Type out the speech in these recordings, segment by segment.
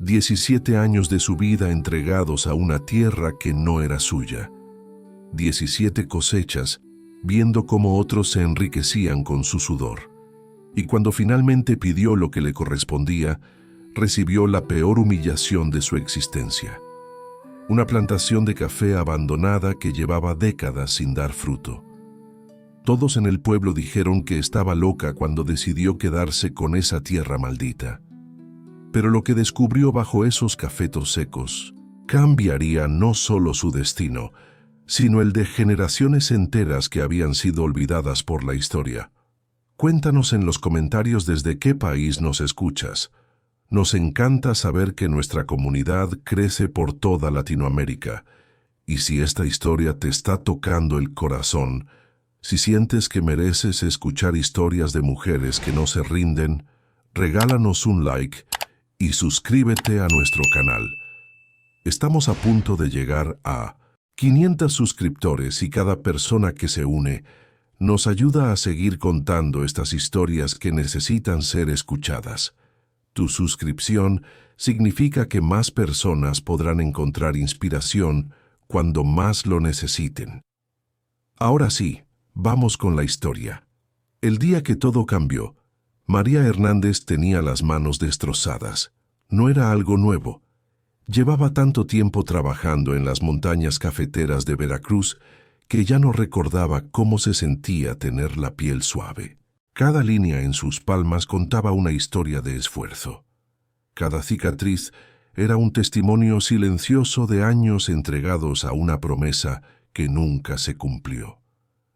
17 años de su vida entregados a una tierra que no era suya. 17 cosechas, viendo cómo otros se enriquecían con su sudor. Y cuando finalmente pidió lo que le correspondía, recibió la peor humillación de su existencia. Una plantación de café abandonada que llevaba décadas sin dar fruto. Todos en el pueblo dijeron que estaba loca cuando decidió quedarse con esa tierra maldita. Pero lo que descubrió bajo esos cafetos secos cambiaría no solo su destino, sino el de generaciones enteras que habían sido olvidadas por la historia. Cuéntanos en los comentarios desde qué país nos escuchas. Nos encanta saber que nuestra comunidad crece por toda Latinoamérica. Y si esta historia te está tocando el corazón, si sientes que mereces escuchar historias de mujeres que no se rinden, regálanos un like y suscríbete a nuestro canal. Estamos a punto de llegar a 500 suscriptores y cada persona que se une nos ayuda a seguir contando estas historias que necesitan ser escuchadas. Tu suscripción significa que más personas podrán encontrar inspiración cuando más lo necesiten. Ahora sí, vamos con la historia. El día que todo cambió, María Hernández tenía las manos destrozadas. No era algo nuevo. Llevaba tanto tiempo trabajando en las montañas cafeteras de Veracruz que ya no recordaba cómo se sentía tener la piel suave. Cada línea en sus palmas contaba una historia de esfuerzo. Cada cicatriz era un testimonio silencioso de años entregados a una promesa que nunca se cumplió.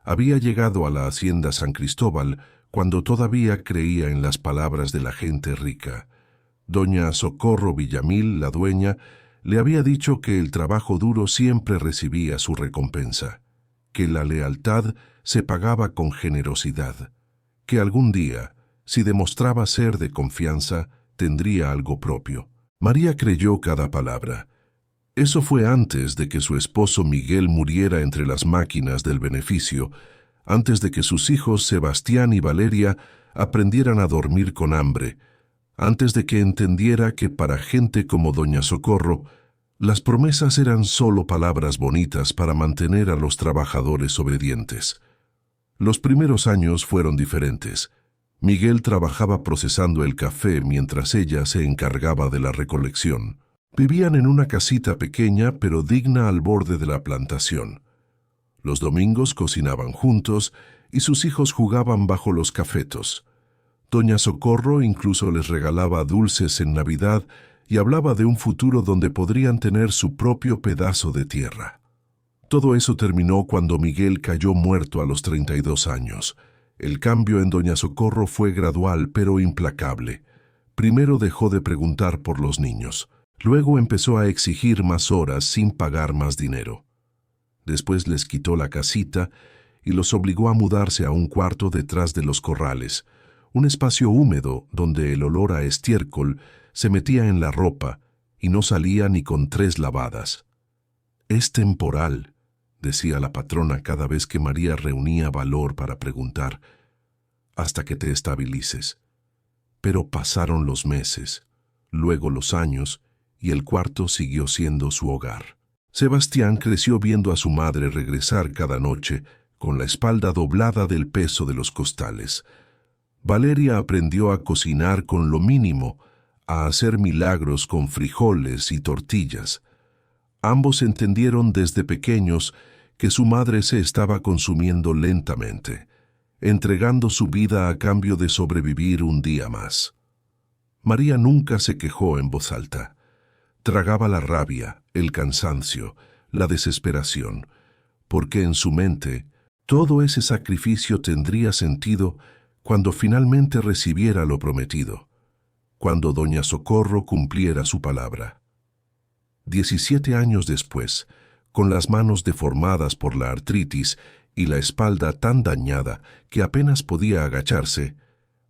Había llegado a la hacienda San Cristóbal cuando todavía creía en las palabras de la gente rica. Doña Socorro Villamil, la dueña, le había dicho que el trabajo duro siempre recibía su recompensa, que la lealtad se pagaba con generosidad, que algún día, si demostraba ser de confianza, tendría algo propio. María creyó cada palabra. Eso fue antes de que su esposo Miguel muriera entre las máquinas del beneficio, antes de que sus hijos Sebastián y Valeria aprendieran a dormir con hambre, antes de que entendiera que para gente como Doña Socorro, las promesas eran solo palabras bonitas para mantener a los trabajadores obedientes. Los primeros años fueron diferentes. Miguel trabajaba procesando el café mientras ella se encargaba de la recolección. Vivían en una casita pequeña pero digna al borde de la plantación. Los domingos cocinaban juntos y sus hijos jugaban bajo los cafetos. Doña Socorro incluso les regalaba dulces en Navidad y hablaba de un futuro donde podrían tener su propio pedazo de tierra. Todo eso terminó cuando Miguel cayó muerto a los 32 años. El cambio en Doña Socorro fue gradual pero implacable. Primero dejó de preguntar por los niños. Luego empezó a exigir más horas sin pagar más dinero. Después les quitó la casita y los obligó a mudarse a un cuarto detrás de los corrales, un espacio húmedo donde el olor a estiércol se metía en la ropa y no salía ni con 3 lavadas. «Es temporal», decía la patrona cada vez que María reunía valor para preguntar, «hasta que te estabilices». Pero pasaron los meses, luego los años, y el cuarto siguió siendo su hogar. Sebastián creció viendo a su madre regresar cada noche con la espalda doblada del peso de los costales. Valeria aprendió a cocinar con lo mínimo, a hacer milagros con frijoles y tortillas. Ambos entendieron desde pequeños que su madre se estaba consumiendo lentamente, entregando su vida a cambio de sobrevivir un día más. María nunca se quejó en voz alta. Tragaba la rabia, el cansancio, la desesperación, porque en su mente todo ese sacrificio tendría sentido cuando finalmente recibiera lo prometido, cuando Doña Socorro cumpliera su palabra. 17 años después, con las manos deformadas por la artritis y la espalda tan dañada que apenas podía agacharse,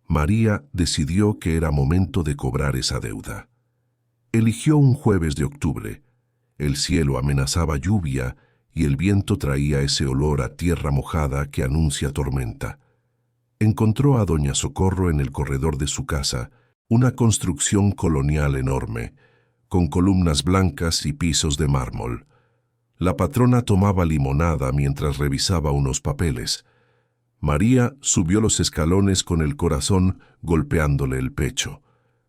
María decidió que era momento de cobrar esa deuda. Eligió un jueves de octubre. El cielo amenazaba lluvia y el viento traía ese olor a tierra mojada que anuncia tormenta. Encontró a Doña Socorro en el corredor de su casa, una construcción colonial enorme, con columnas blancas y pisos de mármol. La patrona tomaba limonada mientras revisaba unos papeles. María subió los escalones con el corazón golpeándole el pecho.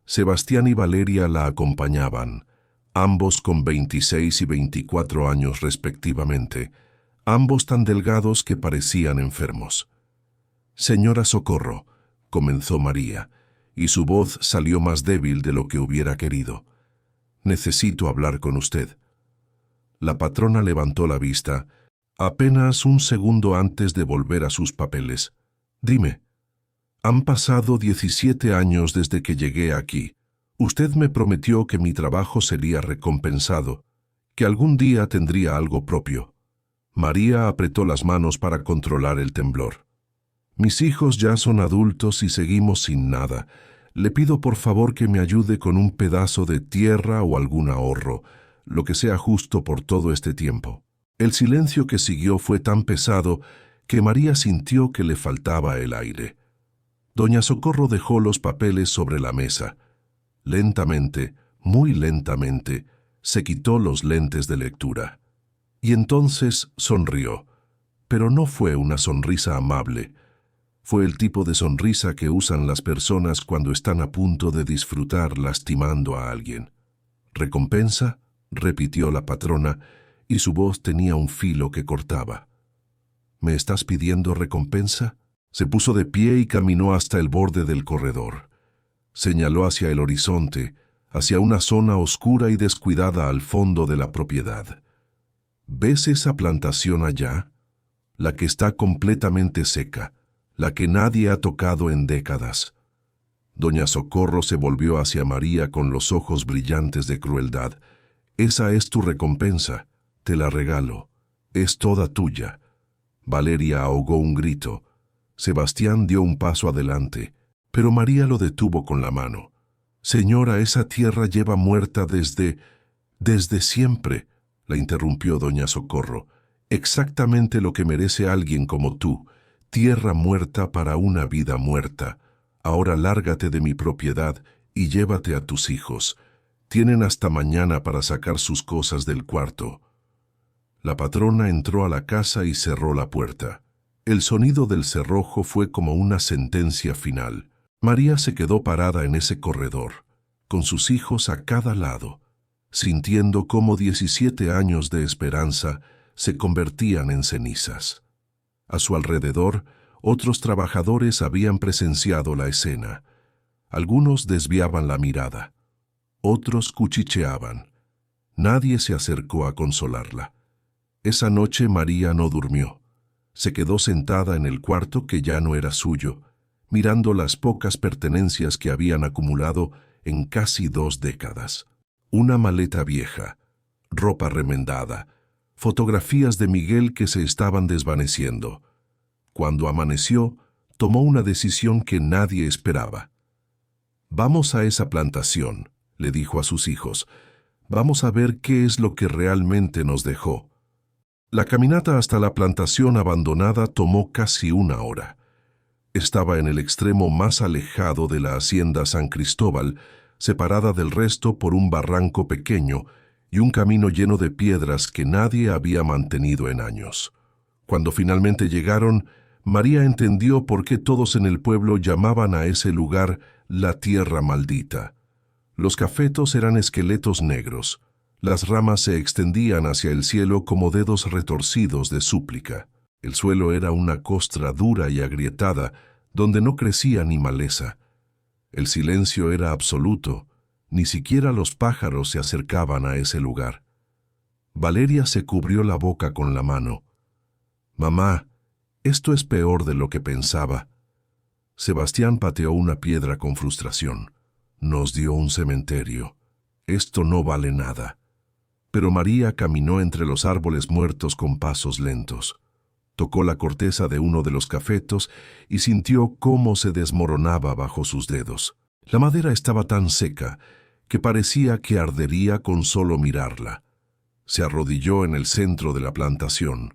Sebastián y Valeria la acompañaban, ambos con 26 y 24 años respectivamente, ambos tan delgados que parecían enfermos. «Señora Socorro», comenzó María, y su voz salió más débil de lo que hubiera querido. «Necesito hablar con usted». La patrona levantó la vista, apenas un segundo antes de volver a sus papeles. «Dime». «Han pasado 17 años desde que llegué aquí. Usted me prometió que mi trabajo sería recompensado, que algún día tendría algo propio». María apretó las manos para controlar el temblor. «Mis hijos ya son adultos y seguimos sin nada. Le pido por favor que me ayude con un pedazo de tierra o algún ahorro, lo que sea justo por todo este tiempo». El silencio que siguió fue tan pesado que María sintió que le faltaba el aire. Doña Socorro dejó los papeles sobre la mesa. Lentamente, muy lentamente, se quitó los lentes de lectura. Y entonces sonrió, pero no fue una sonrisa amable. Fue el tipo de sonrisa que usan las personas cuando están a punto de disfrutar lastimando a alguien. «¿Recompensa?», repitió la patrona, y su voz tenía un filo que cortaba. «¿Me estás pidiendo recompensa?». Se puso de pie y caminó hasta el borde del corredor. Señaló hacia el horizonte, hacia una zona oscura y descuidada al fondo de la propiedad. «¿Ves esa plantación allá? La que está completamente seca, la que nadie ha tocado en décadas». Doña Socorro se volvió hacia María con los ojos brillantes de crueldad. «Esa es tu recompensa. Te la regalo. Es toda tuya». Valeria ahogó un grito. Sebastián dio un paso adelante, pero María lo detuvo con la mano. «Señora, esa tierra lleva muerta desde siempre», la interrumpió doña Socorro. «Exactamente lo que merece alguien como tú. Tierra muerta para una vida muerta. Ahora lárgate de mi propiedad y llévate a tus hijos. Tienen hasta mañana para sacar sus cosas del cuarto». La patrona entró a la casa y cerró la puerta. El sonido del cerrojo fue como una sentencia final. María se quedó parada en ese corredor, con sus hijos a cada lado, sintiendo cómo 17 años de esperanza se convertían en cenizas. A su alrededor, otros trabajadores habían presenciado la escena. Algunos desviaban la mirada, otros cuchicheaban. Nadie se acercó a consolarla. Esa noche María no durmió. Se quedó sentada en el cuarto que ya no era suyo, mirando las pocas pertenencias que habían acumulado en casi 2 décadas. Una maleta vieja, ropa remendada, fotografías de Miguel que se estaban desvaneciendo. Cuando amaneció, tomó una decisión que nadie esperaba. «Vamos a esa plantación», le dijo a sus hijos. «Vamos a ver qué es lo que realmente nos dejó». La caminata hasta la plantación abandonada tomó casi 1 hora. Estaba en el extremo más alejado de la hacienda San Cristóbal, separada del resto por un barranco pequeño y un camino lleno de piedras que nadie había mantenido en años. Cuando finalmente llegaron, María entendió por qué todos en el pueblo llamaban a ese lugar la tierra maldita. Los cafetos eran esqueletos negros. Las ramas se extendían hacia el cielo como dedos retorcidos de súplica. El suelo era una costra dura y agrietada, donde no crecía ni maleza. El silencio era absoluto, ni siquiera los pájaros se acercaban a ese lugar. Valeria se cubrió la boca con la mano. «Mamá, esto es peor de lo que pensaba». Sebastián pateó una piedra con frustración. «Nos dio un cementerio. Esto no vale nada». Pero María caminó entre los árboles muertos con pasos lentos. Tocó la corteza de uno de los cafetos y sintió cómo se desmoronaba bajo sus dedos. La madera estaba tan seca que parecía que ardería con solo mirarla. Se arrodilló en el centro de la plantación.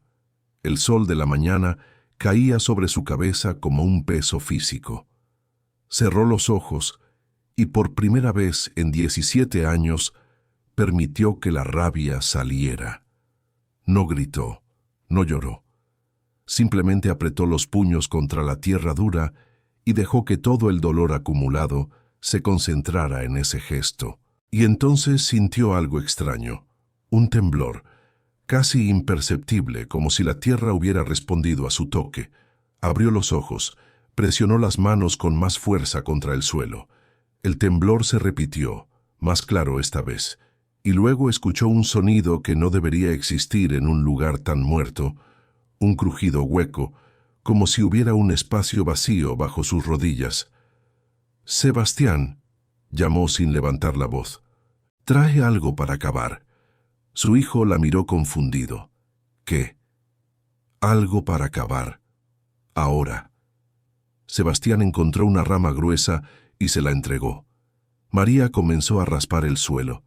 El sol de la mañana caía sobre su cabeza como un peso físico. Cerró los ojos y por primera vez en 17 años permitió que la rabia saliera. No gritó, no lloró. Simplemente apretó los puños contra la tierra dura y dejó que todo el dolor acumulado se concentrara en ese gesto. Y entonces sintió algo extraño, un temblor, casi imperceptible, como si la tierra hubiera respondido a su toque. Abrió los ojos, presionó las manos con más fuerza contra el suelo. El temblor se repitió, más claro esta vez, y luego escuchó un sonido que no debería existir en un lugar tan muerto, un crujido hueco, como si hubiera un espacio vacío bajo sus rodillas. «Sebastián», llamó sin levantar la voz, «trae algo para cavar». Su hijo la miró confundido. «¿Qué?» «Algo para cavar. Ahora». Sebastián encontró una rama gruesa y se la entregó. María comenzó a raspar el suelo.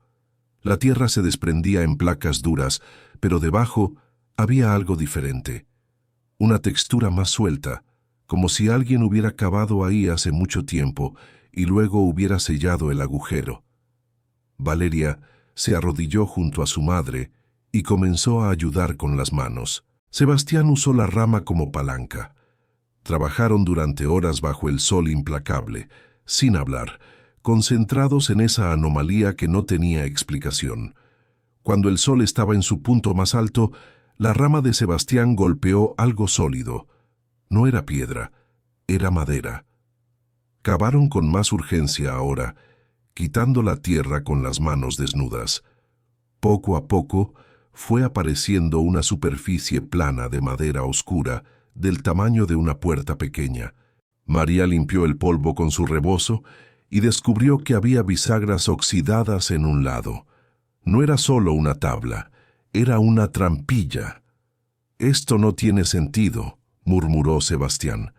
La tierra se desprendía en placas duras, pero debajo había algo diferente. Una textura más suelta, como si alguien hubiera cavado ahí hace mucho tiempo y luego hubiera sellado el agujero. Valeria se arrodilló junto a su madre y comenzó a ayudar con las manos. Sebastián usó la rama como palanca. Trabajaron durante horas bajo el sol implacable, sin hablar, concentrados en esa anomalía que no tenía explicación. Cuando el sol estaba en su punto más alto, la rama de Sebastián golpeó algo sólido. No era piedra, era madera. Cavaron con más urgencia ahora, quitando la tierra con las manos desnudas. Poco a poco fue apareciendo una superficie plana de madera oscura del tamaño de una puerta pequeña. María limpió el polvo con su rebozo y descubrió que había bisagras oxidadas en un lado. No era solo una tabla, era una trampilla. «Esto no tiene sentido», murmuró Sebastián.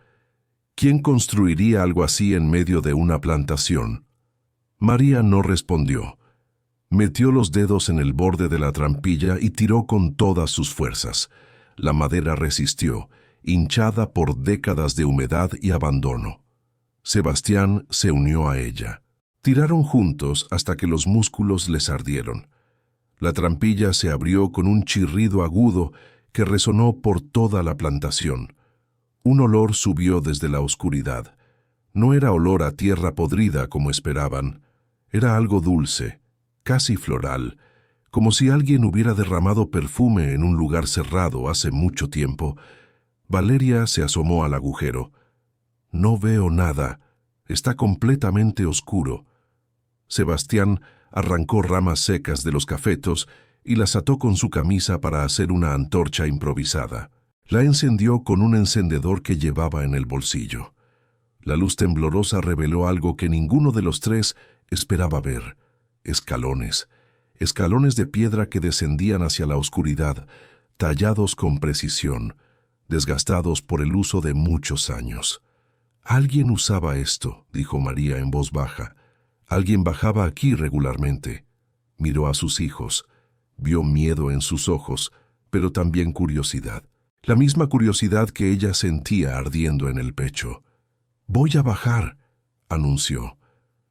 «¿Quién construiría algo así en medio de una plantación?» María no respondió. Metió los dedos en el borde de la trampilla y tiró con todas sus fuerzas. La madera resistió, hinchada por décadas de humedad y abandono. Sebastián se unió a ella. Tiraron juntos hasta que los músculos les ardieron. La trampilla se abrió con un chirrido agudo que resonó por toda la plantación. Un olor subió desde la oscuridad. No era olor a tierra podrida como esperaban. Era algo dulce, casi floral, como si alguien hubiera derramado perfume en un lugar cerrado hace mucho tiempo. Valeria se asomó al agujero. «No veo nada. Está completamente oscuro». Sebastián arrancó ramas secas de los cafetos y las ató con su camisa para hacer una antorcha improvisada. La encendió con un encendedor que llevaba en el bolsillo. La luz temblorosa reveló algo que ninguno de los tres esperaba ver. Escalones. Escalones de piedra que descendían hacia la oscuridad, tallados con precisión, desgastados por el uso de muchos años. «Alguien usaba esto», dijo María en voz baja. «Alguien bajaba aquí regularmente». Miró a sus hijos. Vio miedo en sus ojos, pero también curiosidad. La misma curiosidad que ella sentía ardiendo en el pecho. «Voy a bajar», anunció.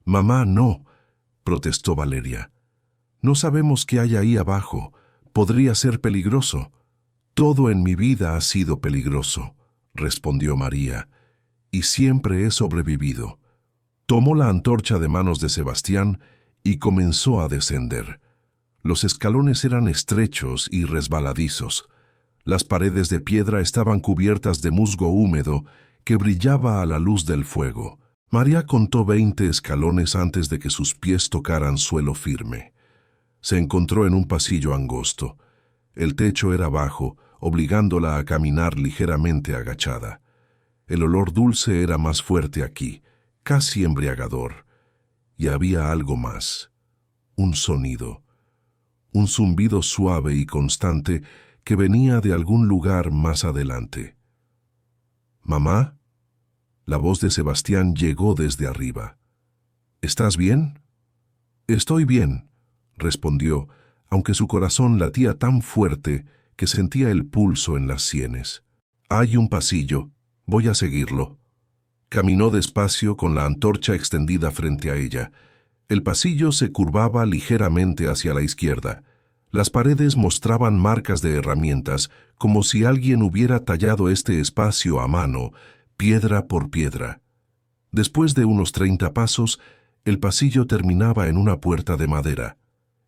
«Mamá, no», protestó Valeria. «No sabemos qué hay ahí abajo. Podría ser peligroso». «Todo en mi vida ha sido peligroso», respondió María, «y siempre he sobrevivido». Tomó la antorcha de manos de Sebastián y comenzó a descender. Los escalones eran estrechos y resbaladizos. Las paredes de piedra estaban cubiertas de musgo húmedo que brillaba a la luz del fuego. María contó 20 escalones antes de que sus pies tocaran suelo firme. Se encontró en un pasillo angosto. El techo era bajo, obligándola a caminar ligeramente agachada. El olor dulce era más fuerte aquí, casi embriagador. Y había algo más. Un sonido. Un zumbido suave y constante que venía de algún lugar más adelante. «¿Mamá?» La voz de Sebastián llegó desde arriba. «¿Estás bien?» «Estoy bien», respondió, aunque su corazón latía tan fuerte que sentía el pulso en las sienes. «Hay un pasillo. Voy a seguirlo». Caminó despacio con la antorcha extendida frente a ella. El pasillo se curvaba ligeramente hacia la izquierda. Las paredes mostraban marcas de herramientas, como si alguien hubiera tallado este espacio a mano, piedra por piedra. Después de unos 30 pasos, el pasillo terminaba en una puerta de madera.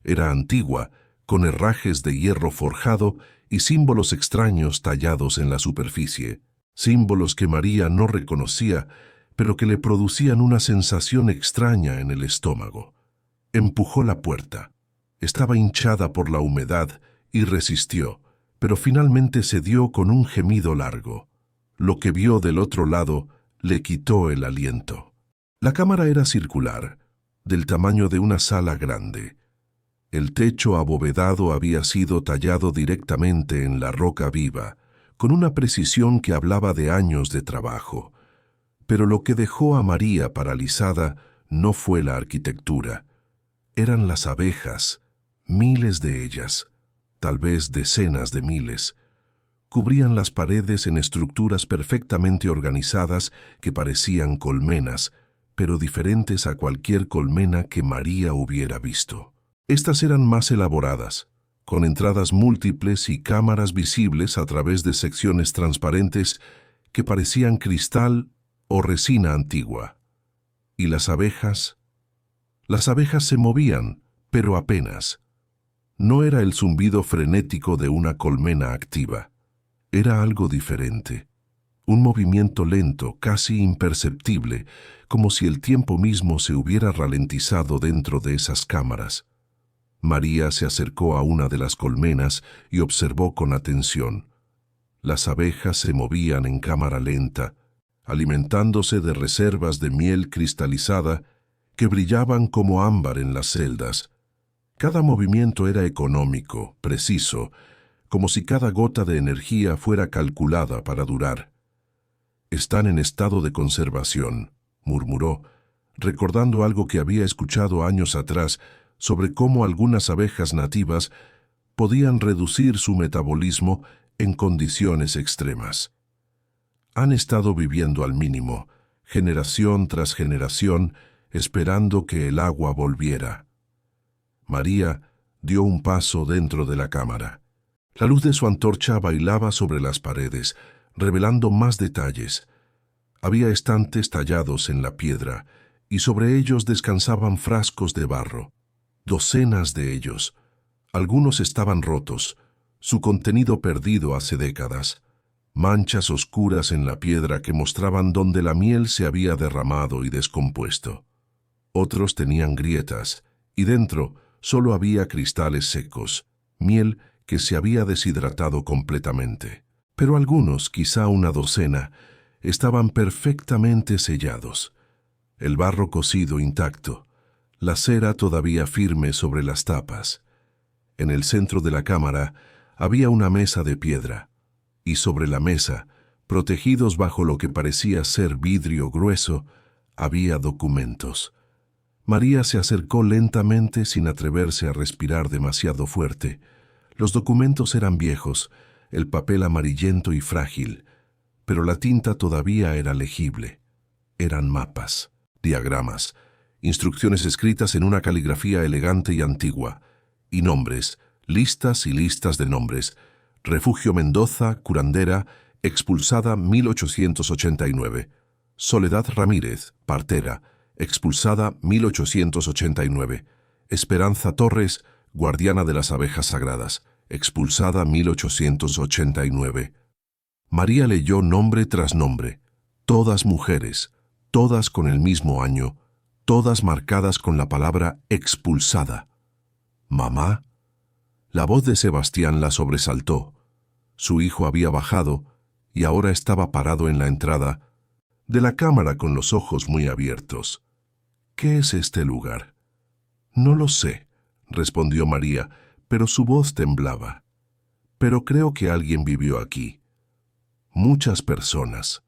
Era antigua, con herrajes de hierro forjado y símbolos extraños tallados en la superficie. Símbolos que María no reconocía, pero que le producían una sensación extraña en el estómago. Empujó la puerta. Estaba hinchada por la humedad y resistió, pero finalmente cedió con un gemido largo. Lo que vio del otro lado le quitó el aliento. La cámara era circular, del tamaño de una sala grande. El techo abovedado había sido tallado directamente en la roca viva, con una precisión que hablaba de años de trabajo. Pero lo que dejó a María paralizada no fue la arquitectura. Eran las abejas, miles de ellas, tal vez decenas de miles. Cubrían las paredes en estructuras perfectamente organizadas que parecían colmenas, pero diferentes a cualquier colmena que María hubiera visto. Estas eran más elaboradas, con entradas múltiples y cámaras visibles a través de secciones transparentes que parecían cristal o resina antigua. ¿Y las abejas? Las abejas se movían, pero apenas. No era el zumbido frenético de una colmena activa. Era algo diferente. Un movimiento lento, casi imperceptible, como si el tiempo mismo se hubiera ralentizado dentro de esas cámaras. María se acercó a una de las colmenas y observó con atención. Las abejas se movían en cámara lenta, alimentándose de reservas de miel cristalizada que brillaban como ámbar en las celdas. Cada movimiento era económico, preciso, como si cada gota de energía fuera calculada para durar. «Están en estado de conservación», murmuró, recordando algo que había escuchado años atrás sobre cómo algunas abejas nativas podían reducir su metabolismo en condiciones extremas. Han estado viviendo al mínimo, generación tras generación, esperando que el agua volviera. María dio un paso dentro de la cámara. La luz de su antorcha bailaba sobre las paredes, revelando más detalles. Había estantes tallados en la piedra, y sobre ellos descansaban frascos de barro. Docenas de ellos. Algunos estaban rotos, su contenido perdido hace décadas. Manchas oscuras en la piedra que mostraban dónde la miel se había derramado y descompuesto. Otros tenían grietas, y dentro solo había cristales secos, miel que se había deshidratado completamente. Pero algunos, quizá una docena, estaban perfectamente sellados. El barro cocido intacto, la cera todavía firme sobre las tapas. En el centro de la cámara había una mesa de piedra, y sobre la mesa, protegidos bajo lo que parecía ser vidrio grueso, había documentos. María se acercó lentamente sin atreverse a respirar demasiado fuerte. Los documentos eran viejos, el papel amarillento y frágil, pero la tinta todavía era legible. Eran mapas, diagramas, instrucciones escritas en una caligrafía elegante y antigua, y nombres, listas y listas de nombres. Refugio Mendoza, curandera, expulsada 1889. Soledad Ramírez, partera, expulsada 1889. Esperanza Torres, guardiana de las abejas sagradas, expulsada 1889. María leyó nombre tras nombre, todas mujeres, todas con el mismo año, todas marcadas con la palabra expulsada. ¿Mamá? La voz de Sebastián la sobresaltó. Su hijo había bajado y ahora estaba parado en la entrada de la cámara con los ojos muy abiertos. ¿Qué es este lugar? No lo sé, respondió María, pero su voz temblaba. Pero creo que alguien vivió aquí. Muchas personas.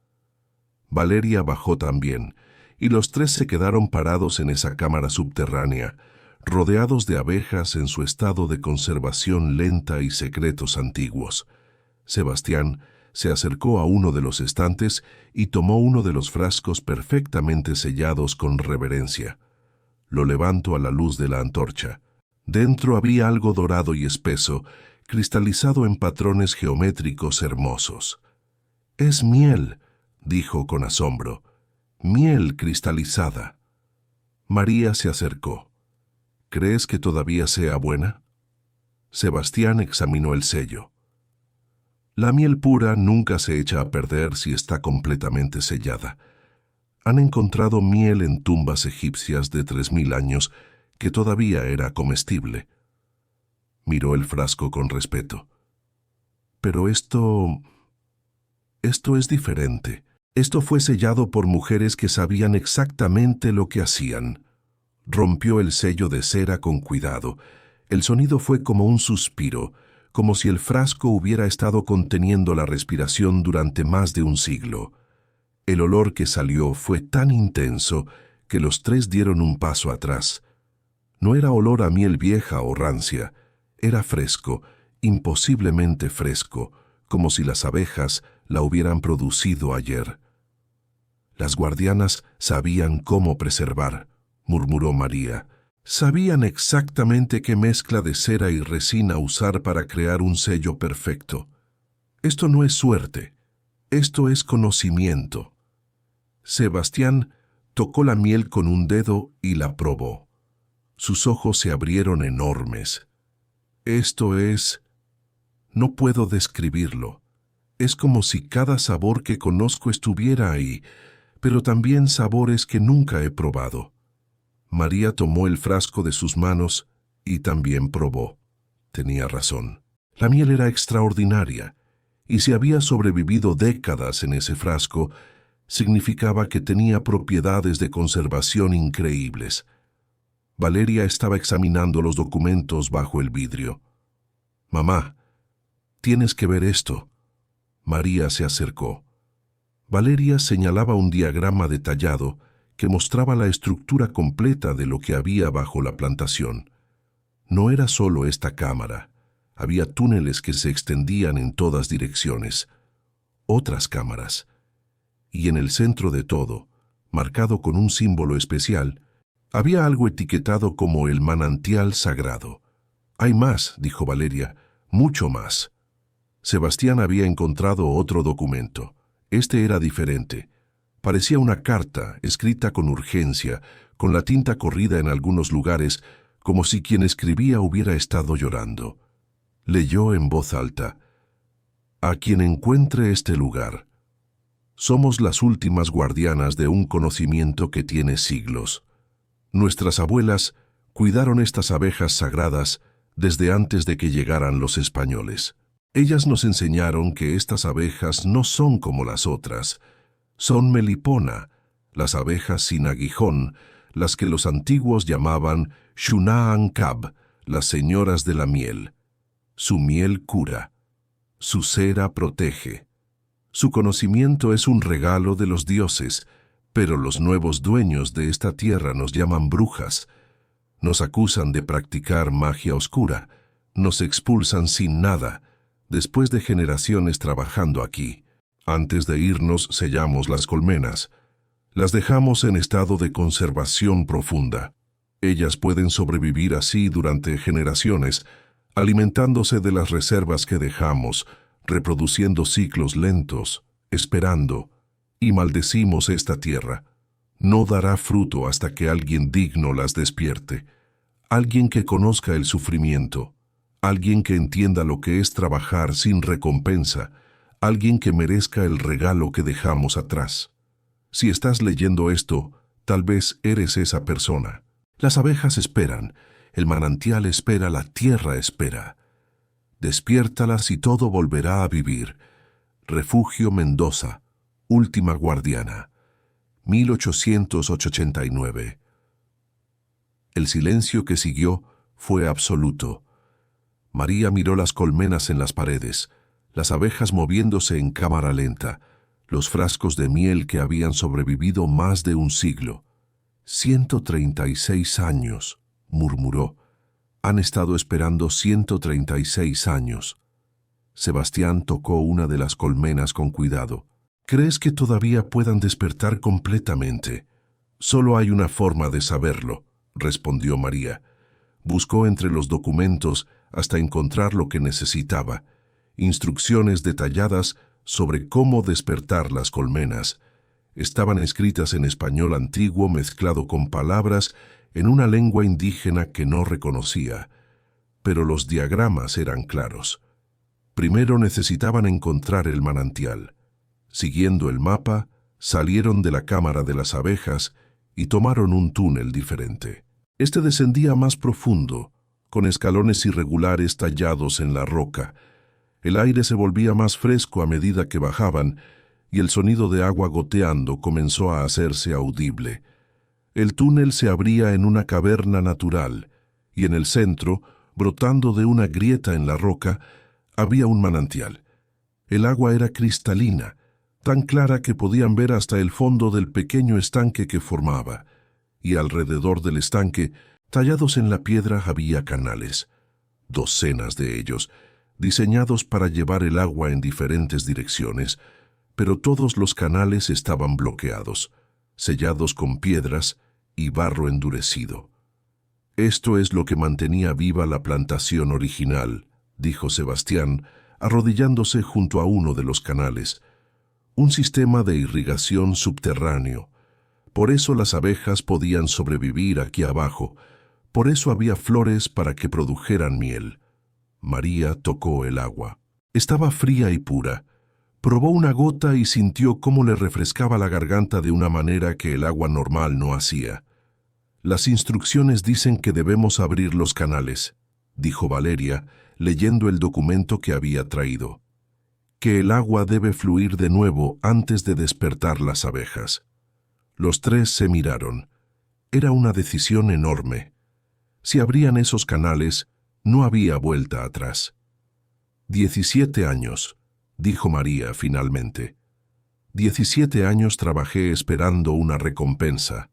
Valeria bajó también, y los tres se quedaron parados en esa cámara subterránea, rodeados de abejas en su estado de conservación lenta y secretos antiguos. Sebastián se acercó a uno de los estantes y tomó uno de los frascos perfectamente sellados con reverencia. Lo levanto a la luz de la antorcha. Dentro había algo dorado y espeso, cristalizado en patrones geométricos hermosos. «Es miel», dijo con asombro. «Miel cristalizada». María se acercó. «¿Crees que todavía sea buena?» Sebastián examinó el sello. La miel pura nunca se echa a perder si está completamente sellada. Han encontrado miel en tumbas egipcias de 3000 años que todavía era comestible. Miró el frasco con respeto. Pero esto es diferente. Esto fue sellado por mujeres que sabían exactamente lo que hacían. Rompió el sello de cera con cuidado. El sonido fue como un suspiro, como si el frasco hubiera estado conteniendo la respiración durante más de un siglo. El olor que salió fue tan intenso que los tres dieron un paso atrás. No era olor a miel vieja o rancia, era fresco, imposiblemente fresco, como si las abejas la hubieran producido ayer. Las guardianas sabían cómo preservar, murmuró María. Sabían exactamente qué mezcla de cera y resina usar para crear un sello perfecto. Esto no es suerte, esto es conocimiento. Sebastián tocó la miel con un dedo y la probó. Sus ojos se abrieron enormes. Esto es... no puedo describirlo. Es como si cada sabor que conozco estuviera ahí, pero también sabores que nunca he probado. María tomó el frasco de sus manos y también probó. Tenía razón. La miel era extraordinaria, y si había sobrevivido décadas en ese frasco, significaba que tenía propiedades de conservación increíbles. Valeria estaba examinando los documentos bajo el vidrio. «Mamá, tienes que ver esto». María se acercó. Valeria señalaba un diagrama detallado que mostraba la estructura completa de lo que había bajo la plantación. No era solo esta cámara. Había túneles que se extendían en todas direcciones. Otras cámaras. Y en el centro de todo, marcado con un símbolo especial, había algo etiquetado como el manantial sagrado. «Hay más», dijo Valeria, «mucho más». Sebastián había encontrado otro documento. Este era diferente. Parecía una carta, escrita con urgencia, con la tinta corrida en algunos lugares, como si quien escribía hubiera estado llorando. Leyó en voz alta: «A quien encuentre este lugar. Somos las últimas guardianas de un conocimiento que tiene siglos. Nuestras abuelas cuidaron estas abejas sagradas desde antes de que llegaran los españoles. Ellas nos enseñaron que estas abejas no son como las otras. Son melipona, las abejas sin aguijón, las que los antiguos llamaban Shunaankab, las señoras de la miel. Su miel cura, su cera protege. Su conocimiento es un regalo de los dioses, pero los nuevos dueños de esta tierra nos llaman brujas. Nos acusan de practicar magia oscura, nos expulsan sin nada, después de generaciones trabajando aquí. Antes de irnos sellamos las colmenas. Las dejamos en estado de conservación profunda. Ellas pueden sobrevivir así durante generaciones, alimentándose de las reservas que dejamos, reproduciendo ciclos lentos, esperando, y maldecimos esta tierra. No dará fruto hasta que alguien digno las despierte, alguien que conozca el sufrimiento, alguien que entienda lo que es trabajar sin recompensa, alguien que merezca el regalo que dejamos atrás. Si estás leyendo esto, tal vez eres esa persona. Las abejas esperan, el manantial espera, la tierra espera. Despiértalas y todo volverá a vivir. Refugio Mendoza, última guardiana, 1889. El silencio que siguió fue absoluto. María miró las colmenas en las paredes, las abejas moviéndose en cámara lenta, los frascos de miel que habían sobrevivido más de un siglo. 136 años, murmuró. Han estado esperando 136 años. Sebastián tocó una de las colmenas con cuidado. ¿Crees que todavía puedan despertar completamente? Solo hay una forma de saberlo, respondió María. Buscó entre los documentos hasta encontrar lo que necesitaba, instrucciones detalladas sobre cómo despertar las colmenas. Estaban escritas en español antiguo mezclado con palabras en una lengua indígena que no reconocía, pero los diagramas eran claros. Primero necesitaban encontrar el manantial. Siguiendo el mapa, salieron de la cámara de las abejas y tomaron un túnel diferente. Este descendía más profundo, con escalones irregulares tallados en la roca. El aire se volvía más fresco a medida que bajaban, y el sonido de agua goteando comenzó a hacerse audible. El túnel se abría en una caverna natural, y en el centro, brotando de una grieta en la roca, había un manantial. El agua era cristalina, tan clara que podían ver hasta el fondo del pequeño estanque que formaba, y alrededor del estanque, tallados en la piedra, había canales, docenas de ellos, diseñados para llevar el agua en diferentes direcciones, pero todos los canales estaban bloqueados, sellados con piedras y barro endurecido. Esto es lo que mantenía viva la plantación original, dijo Sebastián, arrodillándose junto a uno de los canales. Un sistema de irrigación subterráneo. Por eso las abejas podían sobrevivir aquí abajo, por eso había flores para que produjeran miel. María tocó el agua. Estaba fría y pura. Probó una gota y sintió cómo le refrescaba la garganta de una manera que el agua normal no hacía. Las instrucciones dicen que debemos abrir los canales, dijo Valeria, leyendo el documento que había traído. Que el agua debe fluir de nuevo antes de despertar las abejas. Los tres se miraron. Era una decisión enorme. Si abrían esos canales, no había vuelta atrás. 17 años, dijo María finalmente. 17 años trabajé esperando una recompensa.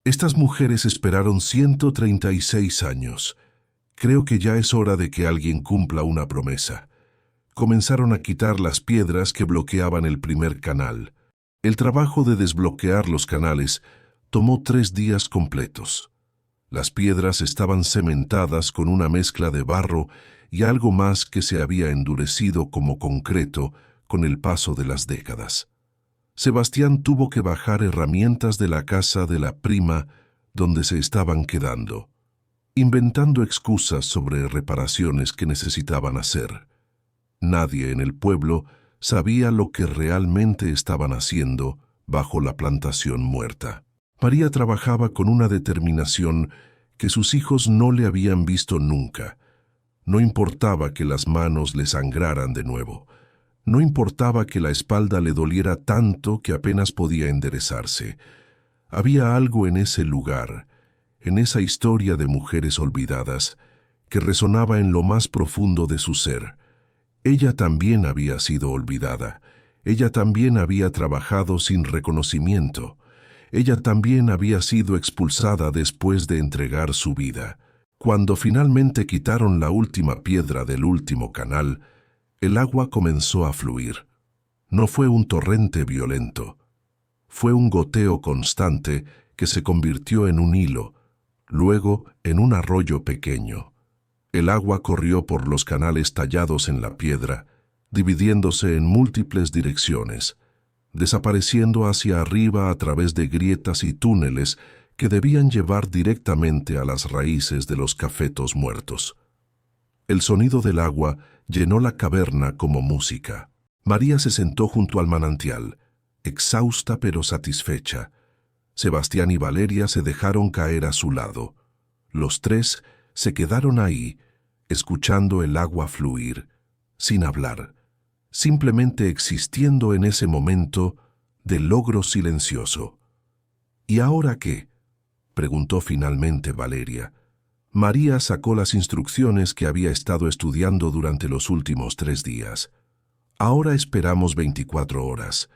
Estas mujeres esperaron 136 años. Creo que ya es hora de que alguien cumpla una promesa. Comenzaron a quitar las piedras que bloqueaban el primer canal. El trabajo de desbloquear los canales tomó 3 días completos. Las piedras estaban cementadas con una mezcla de barro y algo más que se había endurecido como concreto con el paso de las décadas. Sebastián tuvo que bajar herramientas de la casa de la prima donde se estaban quedando, inventando excusas sobre reparaciones que necesitaban hacer. Nadie en el pueblo sabía lo que realmente estaban haciendo bajo la plantación muerta. María trabajaba con una determinación que sus hijos no le habían visto nunca. No importaba que las manos le sangraran de nuevo. No importaba que la espalda le doliera tanto que apenas podía enderezarse. Había algo en ese lugar, en esa historia de mujeres olvidadas, que resonaba en lo más profundo de su ser. Ella también había sido olvidada. Ella también había trabajado sin reconocimiento. Ella también había sido expulsada después de entregar su vida. Cuando finalmente quitaron la última piedra del último canal, el agua comenzó a fluir. No fue un torrente violento. Fue un goteo constante que se convirtió en un hilo, luego en un arroyo pequeño. El agua corrió por los canales tallados en la piedra, dividiéndose en múltiples direcciones, desapareciendo hacia arriba a través de grietas y túneles que debían llevar directamente a las raíces de los cafetos muertos. El sonido del agua llenó la caverna como música. María se sentó junto al manantial, exhausta pero satisfecha. Sebastián y Valeria se dejaron caer a su lado. Los tres se quedaron ahí, escuchando el agua fluir, sin hablar, simplemente existiendo en ese momento de logro silencioso. ¿Y ahora qué?, preguntó finalmente Valeria. María sacó las instrucciones que había estado estudiando durante los últimos 3 días. Ahora esperamos 24 horas.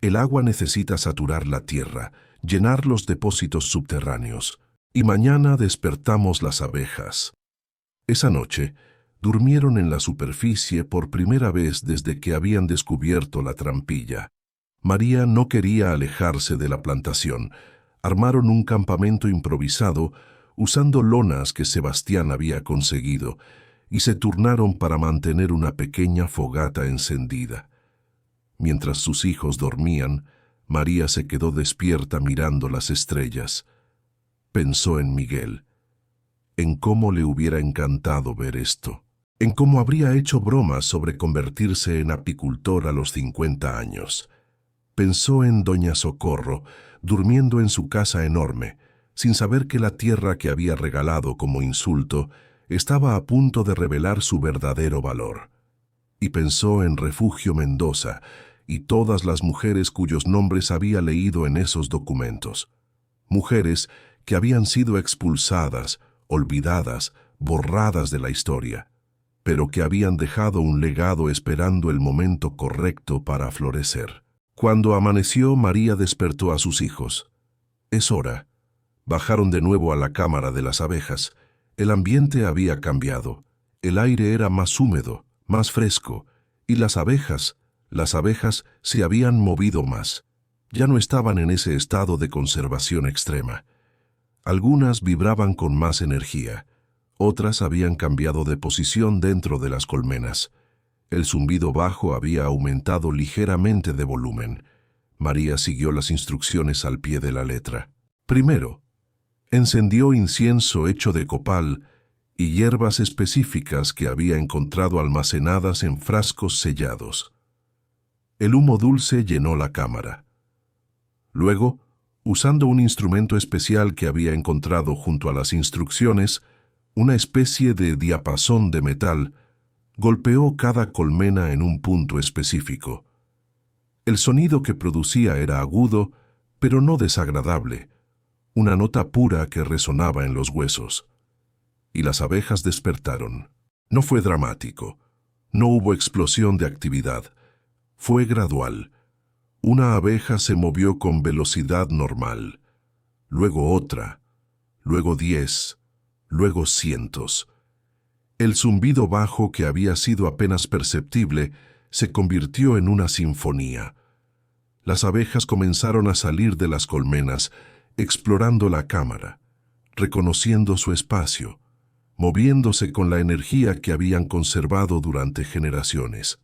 El agua necesita saturar la tierra, llenar los depósitos subterráneos, y mañana despertamos las abejas. Esa noche, durmieron en la superficie por primera vez desde que habían descubierto la trampilla. María no quería alejarse de la plantación. Armaron un campamento improvisado, usando lonas que Sebastián había conseguido, y se turnaron para mantener una pequeña fogata encendida. Mientras sus hijos dormían, María se quedó despierta mirando las estrellas. Pensó en Miguel, en cómo le hubiera encantado ver esto, en cómo habría hecho bromas sobre convertirse en apicultor a los 50 años. Pensó en doña Socorro, durmiendo en su casa enorme, sin saber que la tierra que había regalado como insulto estaba a punto de revelar su verdadero valor. Y pensó en Refugio Mendoza y todas las mujeres cuyos nombres había leído en esos documentos. Mujeres que habían sido expulsadas, olvidadas, borradas de la historia, pero que habían dejado un legado esperando el momento correcto para florecer. Cuando amaneció, María despertó a sus hijos. «Es hora». Bajaron de nuevo a la cámara de las abejas. El ambiente había cambiado. El aire era más húmedo, más fresco, y las abejas se habían movido más. Ya no estaban en ese estado de conservación extrema. Algunas vibraban con más energía. Otras habían cambiado de posición dentro de las colmenas. El zumbido bajo había aumentado ligeramente de volumen. María siguió las instrucciones al pie de la letra. Primero, encendió incienso hecho de copal y hierbas específicas que había encontrado almacenadas en frascos sellados. El humo dulce llenó la cámara. Luego, usando un instrumento especial que había encontrado junto a las instrucciones, una especie de diapasón de metal, golpeó cada colmena en un punto específico. El sonido que producía era agudo, pero no desagradable, una nota pura que resonaba en los huesos. Y las abejas despertaron. No fue dramático, no hubo explosión de actividad, fue gradual. Una abeja se movió con velocidad normal, luego otra, luego 10, luego cientos. El zumbido bajo, que había sido apenas perceptible, se convirtió en una sinfonía. Las abejas comenzaron a salir de las colmenas, explorando la cámara, reconociendo su espacio, moviéndose con la energía que habían conservado durante generaciones.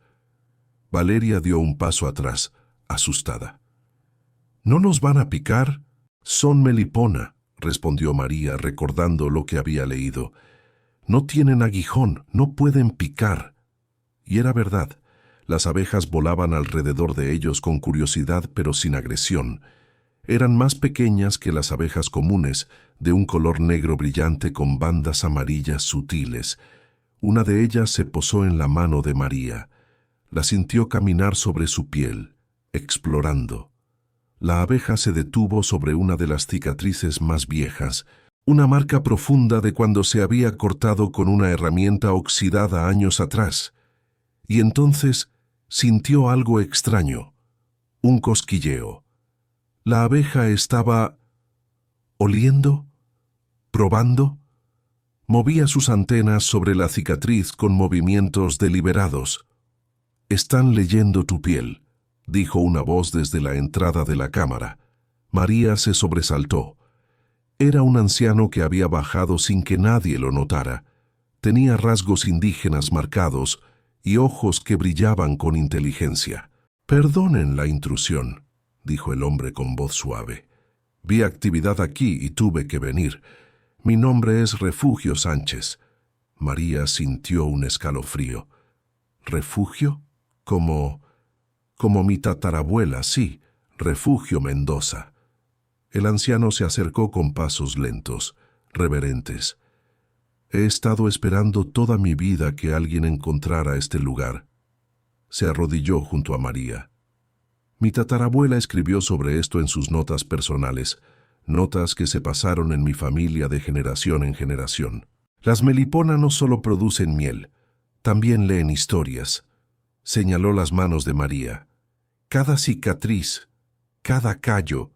Valeria dio un paso atrás, asustada. «¿No nos van a picar?» «Son melipona», respondió María, recordando lo que había leído. «No tienen aguijón, no pueden picar». Y era verdad. Las abejas volaban alrededor de ellos con curiosidad pero sin agresión. Eran más pequeñas que las abejas comunes, de un color negro brillante con bandas amarillas sutiles. Una de ellas se posó en la mano de María. La sintió caminar sobre su piel, explorando. La abeja se detuvo sobre una de las cicatrices más viejas, una marca profunda de cuando se había cortado con una herramienta oxidada años atrás. Y entonces sintió algo extraño, un cosquilleo. La abeja estaba oliendo, probando. Movía sus antenas sobre la cicatriz con movimientos deliberados. «Están leyendo tu piel», dijo una voz desde la entrada de la cámara. María se sobresaltó. Era un anciano que había bajado sin que nadie lo notara. Tenía rasgos indígenas marcados y ojos que brillaban con inteligencia. «Perdonen la intrusión», dijo el hombre con voz suave. «Vi actividad aquí y tuve que venir. Mi nombre es Refugio Sánchez». María sintió un escalofrío. «¿Refugio? Como mi tatarabuela, sí, Refugio Mendoza». El anciano se acercó con pasos lentos, reverentes. «He estado esperando toda mi vida que alguien encontrara este lugar». Se arrodilló junto a María. «Mi tatarabuela escribió sobre esto en sus notas personales, notas que se pasaron en mi familia de generación en generación. Las melipona no solo producen miel, también leen historias». Señaló las manos de María. «Cada cicatriz, cada callo,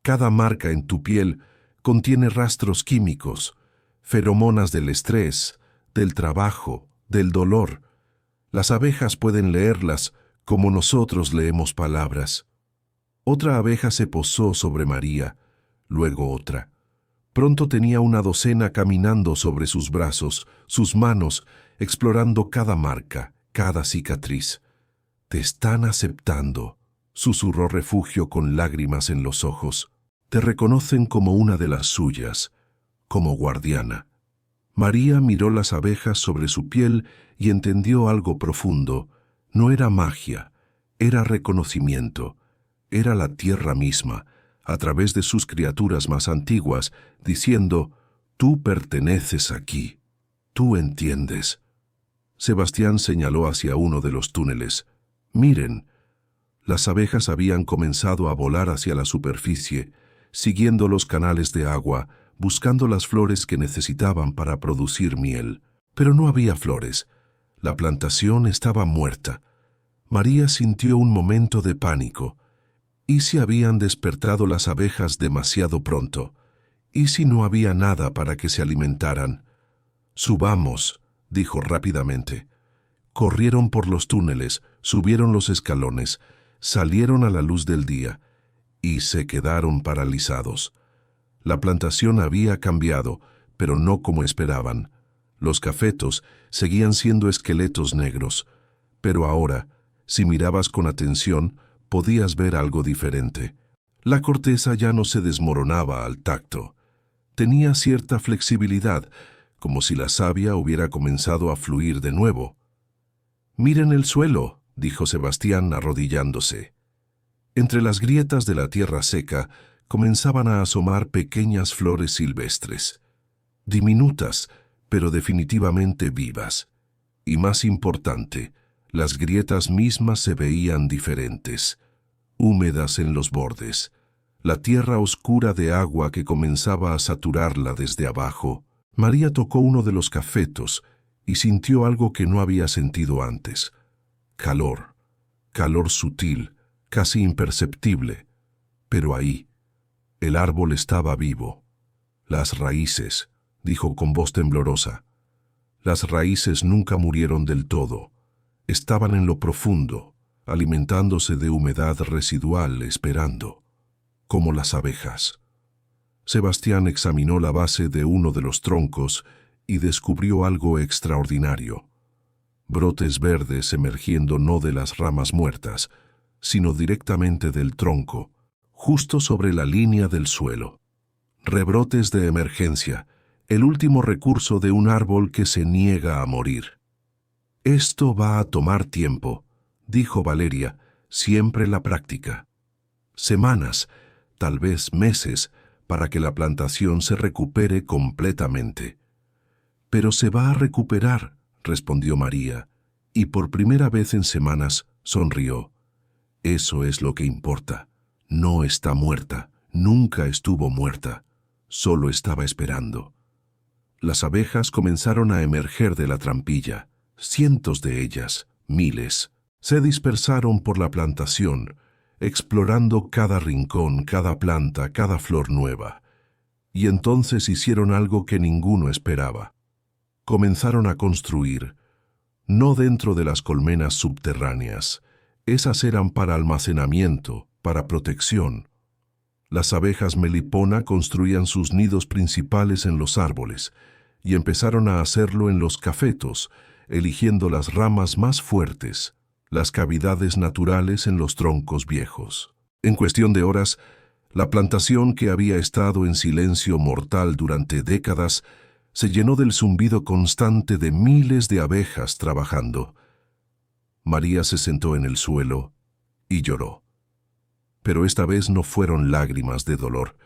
cada marca en tu piel contiene rastros químicos, feromonas del estrés, del trabajo, del dolor. Las abejas pueden leerlas como nosotros leemos palabras». Otra abeja se posó sobre María, luego otra. Pronto tenía una docena caminando sobre sus brazos, sus manos, explorando cada marca, cada cicatriz. «Te están aceptando», susurró Refugio con lágrimas en los ojos. «Te reconocen como una de las suyas, como guardiana». María miró las abejas sobre su piel y entendió algo profundo. No era magia, era reconocimiento. Era la tierra misma, a través de sus criaturas más antiguas, diciendo: «Tú perteneces aquí, tú entiendes». Sebastián señaló hacia uno de los túneles. «Miren». Las abejas habían comenzado a volar hacia la superficie, siguiendo los canales de agua, buscando las flores que necesitaban para producir miel. Pero no había flores. La plantación estaba muerta. María sintió un momento de pánico. ¿Y si habían despertado las abejas demasiado pronto? ¿Y si no había nada para que se alimentaran? «Subamos», dijo rápidamente. Corrieron por los túneles, subieron los escalones, salieron a la luz del día y se quedaron paralizados. La plantación había cambiado, pero no como esperaban. Los cafetos seguían siendo esqueletos negros, pero ahora, si mirabas con atención, podías ver algo diferente. La corteza ya no se desmoronaba al tacto. Tenía cierta flexibilidad, como si la savia hubiera comenzado a fluir de nuevo. «Miren el suelo», dijo Sebastián arrodillándose. Entre las grietas de la tierra seca comenzaban a asomar pequeñas flores silvestres, diminutas, pero definitivamente vivas. Y más importante, las grietas mismas se veían diferentes, húmedas en los bordes, la tierra oscura de agua que comenzaba a saturarla desde abajo. María tocó uno de los cafetos y sintió algo que no había sentido antes. Calor, calor sutil, casi imperceptible, pero ahí. El árbol estaba vivo. «Las raíces», dijo con voz temblorosa. «Las raíces nunca murieron del todo. Estaban en lo profundo, alimentándose de humedad residual, esperando, como las abejas». Sebastián examinó la base de uno de los troncos y descubrió algo extraordinario. Brotes verdes emergiendo no de las ramas muertas, sino directamente del tronco, justo sobre la línea del suelo. Rebrotes de emergencia, el último recurso de un árbol que se niega a morir. «Esto va a tomar tiempo», dijo Valeria, «siempre la práctica. Semanas, tal vez meses, para que la plantación se recupere completamente». «Pero se va a recuperar», respondió María, y por primera vez en semanas sonrió. «Eso es lo que importa. No está muerta, nunca estuvo muerta, solo estaba esperando». Las abejas comenzaron a emerger de la trampilla, cientos de ellas, miles. Se dispersaron por la plantación, explorando cada rincón, cada planta, cada flor nueva. Y entonces hicieron algo que ninguno esperaba. Comenzaron a construir, no dentro de las colmenas subterráneas. Esas eran para almacenamiento, para protección. Las abejas melipona construían sus nidos principales en los árboles y empezaron a hacerlo en los cafetos, eligiendo las ramas más fuertes, las cavidades naturales en los troncos viejos. En cuestión de horas, la plantación que había estado en silencio mortal durante décadas se llenó del zumbido constante de miles de abejas trabajando. María se sentó en el suelo y lloró. Pero esta vez no fueron lágrimas de dolor.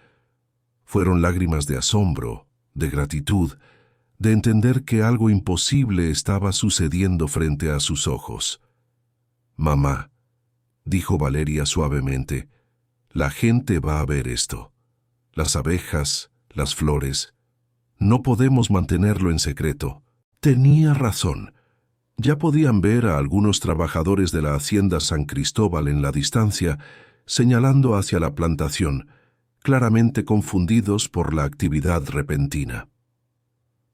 Fueron lágrimas de asombro, de gratitud, de entender que algo imposible estaba sucediendo frente a sus ojos. «Mamá», dijo Valeria suavemente, «la gente va a ver esto. Las abejas, las flores. No podemos mantenerlo en secreto». Tenía razón. Ya podían ver a algunos trabajadores de la hacienda San Cristóbal en la distancia, señalando hacia la plantación, claramente confundidos por la actividad repentina.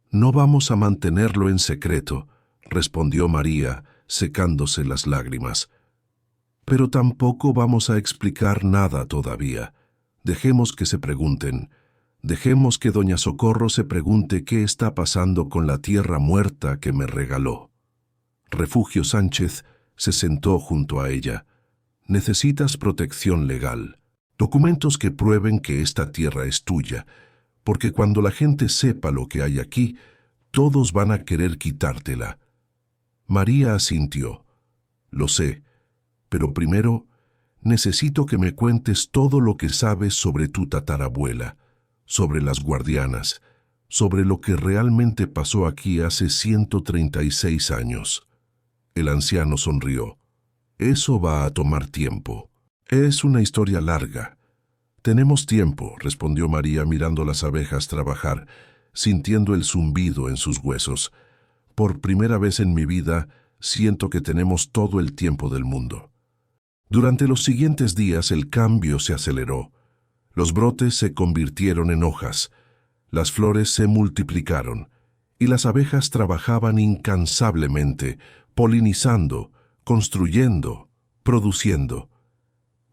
«No vamos a mantenerlo en secreto», respondió María, secándose las lágrimas. «Pero tampoco vamos a explicar nada todavía. Dejemos que se pregunten. Dejemos que doña Socorro se pregunte qué está pasando con la tierra muerta que me regaló. Refugio Sánchez se sentó junto a ella. Necesitas protección legal, documentos que prueben que esta tierra es tuya, porque cuando la gente sepa lo que hay aquí, todos van a querer quitártela. María asintió. Lo sé, pero primero necesito que me cuentes todo lo que sabes sobre tu tatarabuela, sobre las guardianas, sobre lo que realmente pasó aquí hace 136 años. El anciano sonrió. Eso va a tomar tiempo. Es una historia larga. Tenemos tiempo, respondió María mirando las abejas trabajar, sintiendo el zumbido en sus huesos. Por primera vez en mi vida, siento que tenemos todo el tiempo del mundo. Durante los siguientes días el cambio se aceleró. Los brotes se convirtieron en hojas, las flores se multiplicaron, y las abejas trabajaban incansablemente, polinizando, construyendo, produciendo.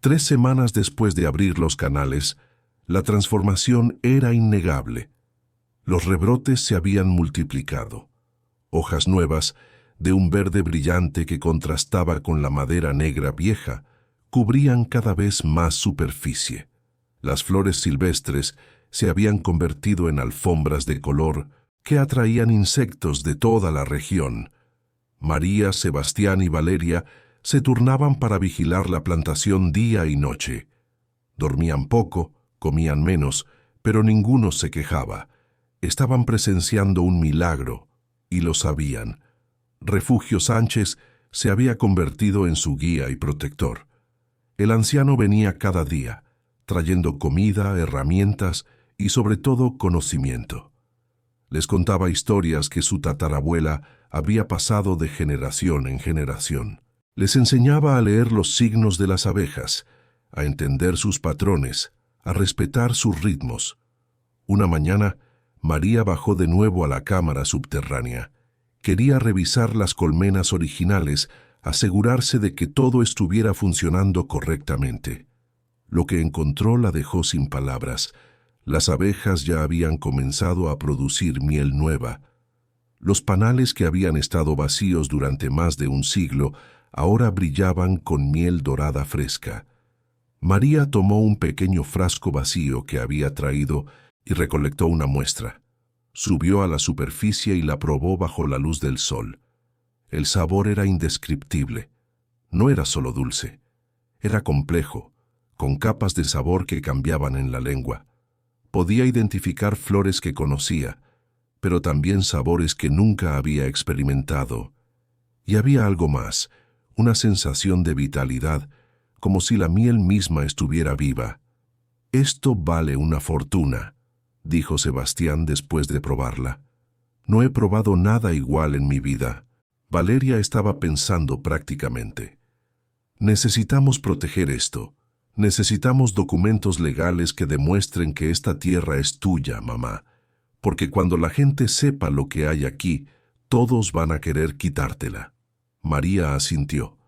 3 semanas después de abrir los canales, la transformación era innegable. Los rebrotes se habían multiplicado. Hojas nuevas, de un verde brillante que contrastaba con la madera negra vieja, cubrían cada vez más superficie. Las flores silvestres se habían convertido en alfombras de color que atraían insectos de toda la región. María, Sebastián y Valeria se turnaban para vigilar la plantación día y noche. Dormían poco, comían menos, pero ninguno se quejaba. Estaban presenciando un milagro, y lo sabían. Refugio Sánchez se había convertido en su guía y protector. El anciano venía cada día, trayendo comida, herramientas y sobre todo conocimiento. Les contaba historias que su tatarabuela había pasado de generación en generación. Les enseñaba a leer los signos de las abejas, a entender sus patrones, a respetar sus ritmos. Una mañana, María bajó de nuevo a la cámara subterránea. Quería revisar las colmenas originales, asegurarse de que todo estuviera funcionando correctamente. Lo que encontró la dejó sin palabras. Las abejas ya habían comenzado a producir miel nueva. Los panales que habían estado vacíos durante más de un siglo ahora brillaban con miel dorada fresca. María tomó un pequeño frasco vacío que había traído y recolectó una muestra. Subió a la superficie y la probó bajo la luz del sol. El sabor era indescriptible. No era solo dulce. Era complejo, con capas de sabor que cambiaban en la lengua. Podía identificar flores que conocía, pero también sabores que nunca había experimentado. Y había algo más, una sensación de vitalidad, como si la miel misma estuviera viva. «Esto vale una fortuna», dijo Sebastián después de probarla. «No he probado nada igual en mi vida». Valeria estaba pensando prácticamente. «Necesitamos proteger esto. Necesitamos documentos legales que demuestren que esta tierra es tuya, mamá. Porque cuando la gente sepa lo que hay aquí, todos van a querer quitártela». María asintió.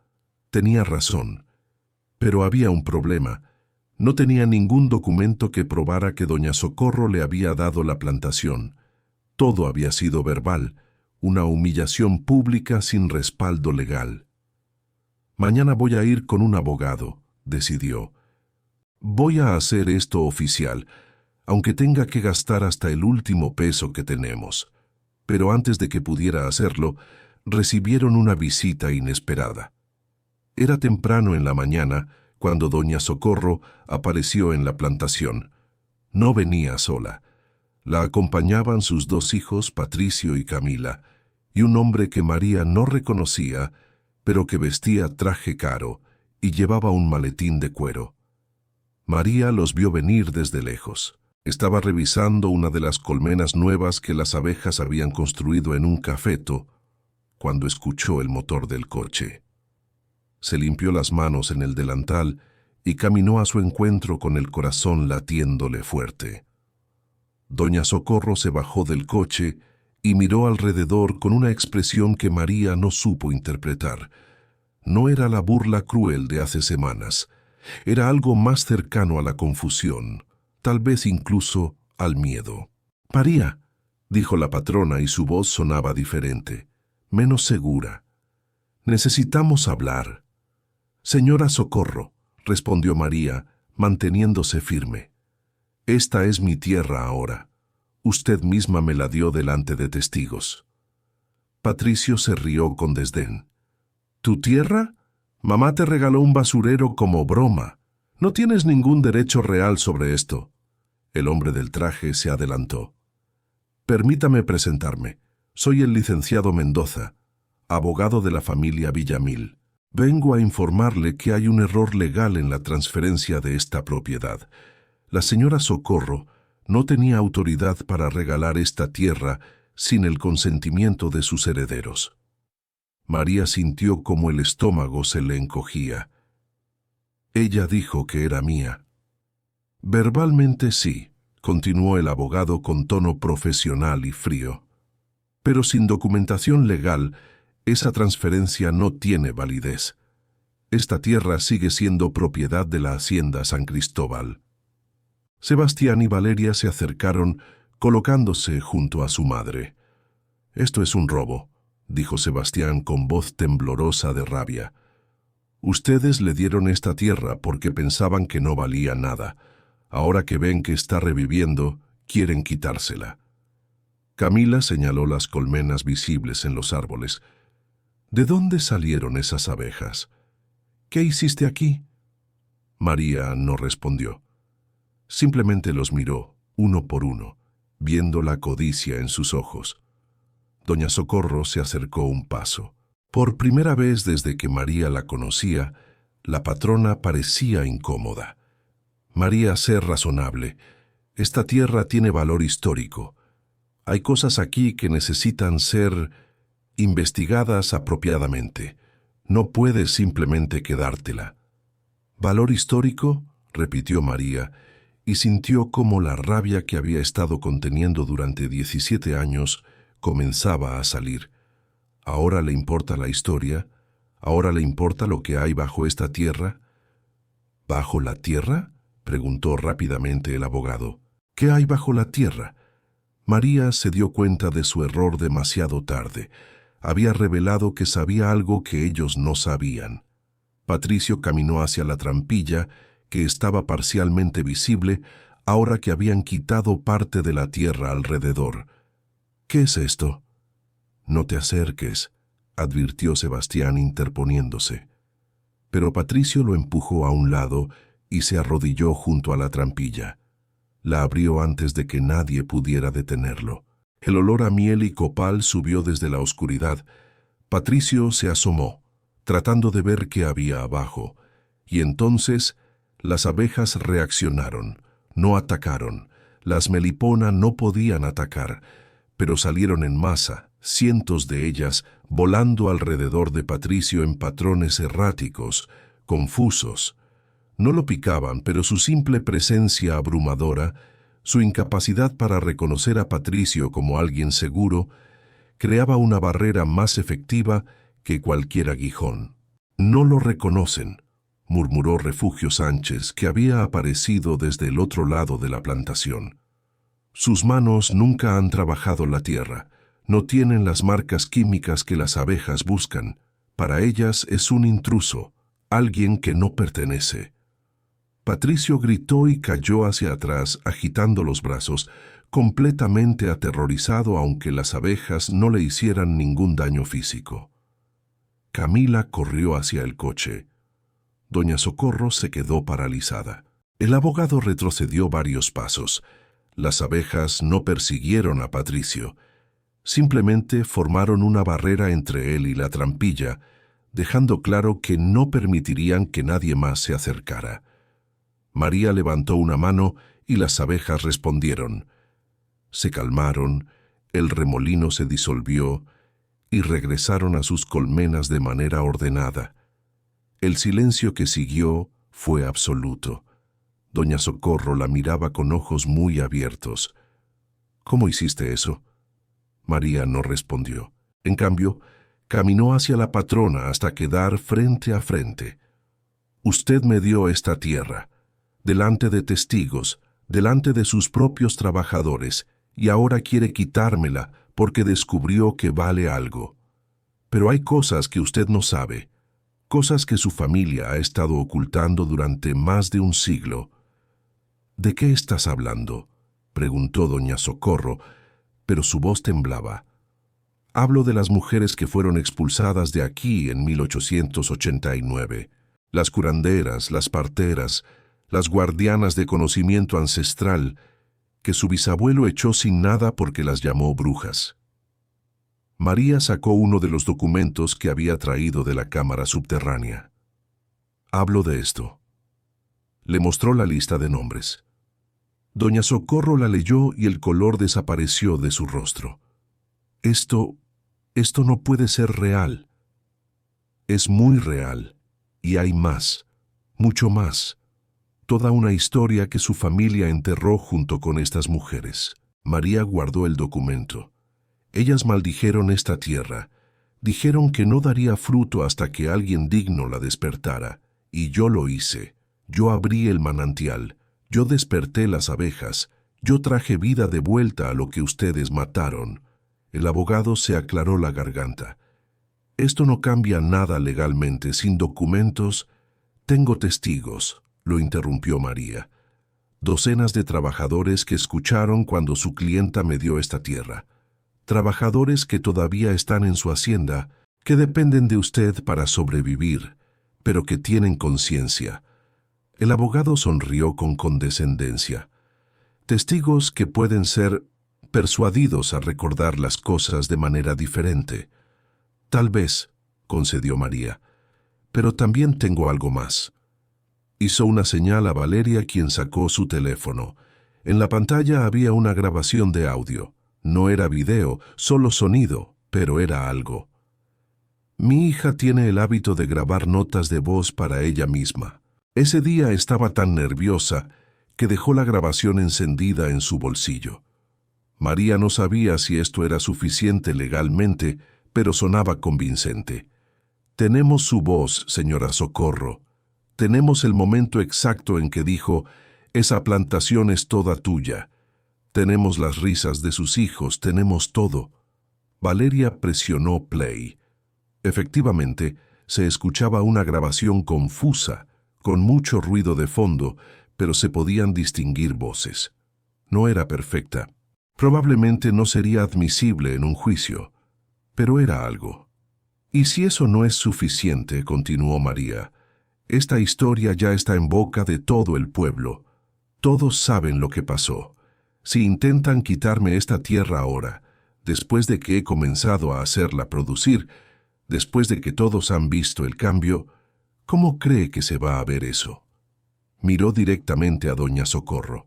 Tenía razón. Pero había un problema. No tenía ningún documento que probara que doña Socorro le había dado la plantación. Todo había sido verbal, una humillación pública sin respaldo legal. «Mañana voy a ir con un abogado», decidió. «Voy a hacer esto oficial, aunque tenga que gastar hasta el último peso que tenemos». Pero antes de que pudiera hacerlo, recibieron una visita inesperada. Era temprano en la mañana cuando doña Socorro apareció en la plantación. No venía sola. La acompañaban sus 2 hijos, Patricio y Camila, y un hombre que María no reconocía, pero que vestía traje caro y llevaba un maletín de cuero. María los vio venir desde lejos. Estaba revisando una de las colmenas nuevas que las abejas habían construido en un cafeto cuando escuchó el motor del coche. Se limpió las manos en el delantal y caminó a su encuentro con el corazón latiéndole fuerte. Doña Socorro se bajó del coche y miró alrededor con una expresión que María no supo interpretar. No era la burla cruel de hace semanas, era algo más cercano a la confusión, tal vez incluso al miedo. «María», dijo la patrona y su voz sonaba diferente, menos segura. «Necesitamos hablar». «Señora Socorro», respondió María, manteniéndose firme. «Esta es mi tierra ahora. Usted misma me la dio delante de testigos». Patricio se rió con desdén. «¿Tu tierra? Mamá te regaló un basurero como broma. No tienes ningún derecho real sobre esto». El hombre del traje se adelantó. «Permítame presentarme. Soy el licenciado Mendoza, abogado de la familia Villamil. Vengo a informarle que hay un error legal en la transferencia de esta propiedad. La señora Socorro no tenía autoridad para regalar esta tierra sin el consentimiento de sus herederos». María sintió como el estómago se le encogía. «Ella dijo que era mía». «Verbalmente sí», continuó el abogado con tono profesional y frío. «Pero sin documentación legal, esa transferencia no tiene validez. Esta tierra sigue siendo propiedad de la Hacienda San Cristóbal». Sebastián y Valeria se acercaron, colocándose junto a su madre. «Esto es un robo», dijo Sebastián con voz temblorosa de rabia. «Ustedes le dieron esta tierra porque pensaban que no valía nada. Ahora que ven que está reviviendo, quieren quitársela». Camila señaló las colmenas visibles en los árboles. «¿De dónde salieron esas abejas? ¿Qué hiciste aquí?» María no respondió. Simplemente los miró, uno por uno, viendo la codicia en sus ojos. Doña Socorro se acercó un paso. Por primera vez desde que María la conocía, la patrona parecía incómoda. «María, sé razonable. Esta tierra tiene valor histórico. Hay cosas aquí que necesitan ser investigadas apropiadamente. No puedes simplemente quedártela». «¿Valor histórico?», repitió María, y sintió cómo la rabia que había estado conteniendo durante 17 años comenzaba a salir. ¿Ahora le importa la historia? ¿Ahora le importa lo que hay bajo esta tierra? «¿Bajo la tierra?», preguntó rápidamente el abogado. «¿Qué hay bajo la tierra?». María se dio cuenta de su error demasiado tarde. Había revelado que sabía algo que ellos no sabían. Patricio caminó hacia la trampilla, que estaba parcialmente visible, ahora que habían quitado parte de la tierra alrededor. «¿Qué es esto?». «No te acerques», advirtió Sebastián interponiéndose. Pero Patricio lo empujó a un lado y se arrodilló junto a la trampilla. La abrió antes de que nadie pudiera detenerlo. El olor a miel y copal subió desde la oscuridad. Patricio se asomó, tratando de ver qué había abajo, y entonces las abejas reaccionaron, no atacaron. Las melipona no podían atacar, pero salieron en masa, cientos de ellas, volando alrededor de Patricio en patrones erráticos, confusos. No lo picaban, pero su simple presencia abrumadora, su incapacidad para reconocer a Patricio como alguien seguro, creaba una barrera más efectiva que cualquier aguijón. «No lo reconocen», murmuró Refugio Sánchez, que había aparecido desde el otro lado de la plantación. «Sus manos nunca han trabajado la tierra, no tienen las marcas químicas que las abejas buscan. Para ellas es un intruso, alguien que no pertenece». Patricio gritó y cayó hacia atrás, agitando los brazos, completamente aterrorizado, aunque las abejas no le hicieran ningún daño físico. Camila corrió hacia el coche. Doña Socorro se quedó paralizada. El abogado retrocedió varios pasos. Las abejas no persiguieron a Patricio. Simplemente formaron una barrera entre él y la trampilla, dejando claro que no permitirían que nadie más se acercara. María levantó una mano y las abejas respondieron. Se calmaron, el remolino se disolvió y regresaron a sus colmenas de manera ordenada. El silencio que siguió fue absoluto. Doña Socorro la miraba con ojos muy abiertos. «¿Cómo hiciste eso?». María no respondió. En cambio, caminó hacia la patrona hasta quedar frente a frente. «Usted me dio esta tierra, delante de testigos, delante de sus propios trabajadores, y ahora quiere quitármela porque descubrió que vale algo. Pero hay cosas que usted no sabe, cosas que su familia ha estado ocultando durante más de un siglo. ¿De qué estás hablando?, preguntó doña Socorro, pero su voz temblaba. Hablo de las mujeres que fueron expulsadas de aquí en 1889. Las curanderas, las parteras, las guardianas de conocimiento ancestral, que su bisabuelo echó sin nada porque las llamó brujas. María sacó uno de los documentos que había traído de la cámara subterránea. Hablo de esto. Le mostró la lista de nombres. Doña Socorro la leyó y el color desapareció de su rostro. Esto no puede ser real. Es muy real, y hay más, mucho más. Toda una historia que su familia enterró junto con estas mujeres. María guardó el documento. Ellas maldijeron esta tierra. Dijeron que no daría fruto hasta que alguien digno la despertara. Y yo lo hice. Yo abrí el manantial. Yo desperté las abejas. Yo traje vida de vuelta a lo que ustedes mataron. El abogado se aclaró la garganta. Esto no cambia nada legalmente, sin documentos. Tengo testigos, lo interrumpió María. Docenas de trabajadores que escucharon cuando su clienta me dio esta tierra. Trabajadores que todavía están en su hacienda, que dependen de usted para sobrevivir, pero que tienen conciencia. El abogado sonrió con condescendencia. Testigos que pueden ser persuadidos a recordar las cosas de manera diferente. Tal vez, concedió María, pero también tengo algo más. Hizo una señal a Valeria, quien sacó su teléfono. En la pantalla había una grabación de audio. No era video, solo sonido, pero era algo. Mi hija tiene el hábito de grabar notas de voz para ella misma. Ese día estaba tan nerviosa que dejó la grabación encendida en su bolsillo. María no sabía si esto era suficiente legalmente, pero sonaba convincente. Tenemos su voz, señora Socorro. Tenemos el momento exacto en que dijo, esa plantación es toda tuya. Tenemos las risas de sus hijos, tenemos todo. Valeria presionó play. Efectivamente, se escuchaba una grabación confusa, con mucho ruido de fondo, pero se podían distinguir voces. No era perfecta. Probablemente no sería admisible en un juicio, pero era algo. Y si eso no es suficiente, continuó María, esta historia ya está en boca de todo el pueblo. Todos saben lo que pasó. Si intentan quitarme esta tierra ahora, después de que he comenzado a hacerla producir, después de que todos han visto el cambio, ¿cómo cree que se va a ver eso? Miró directamente a doña Socorro.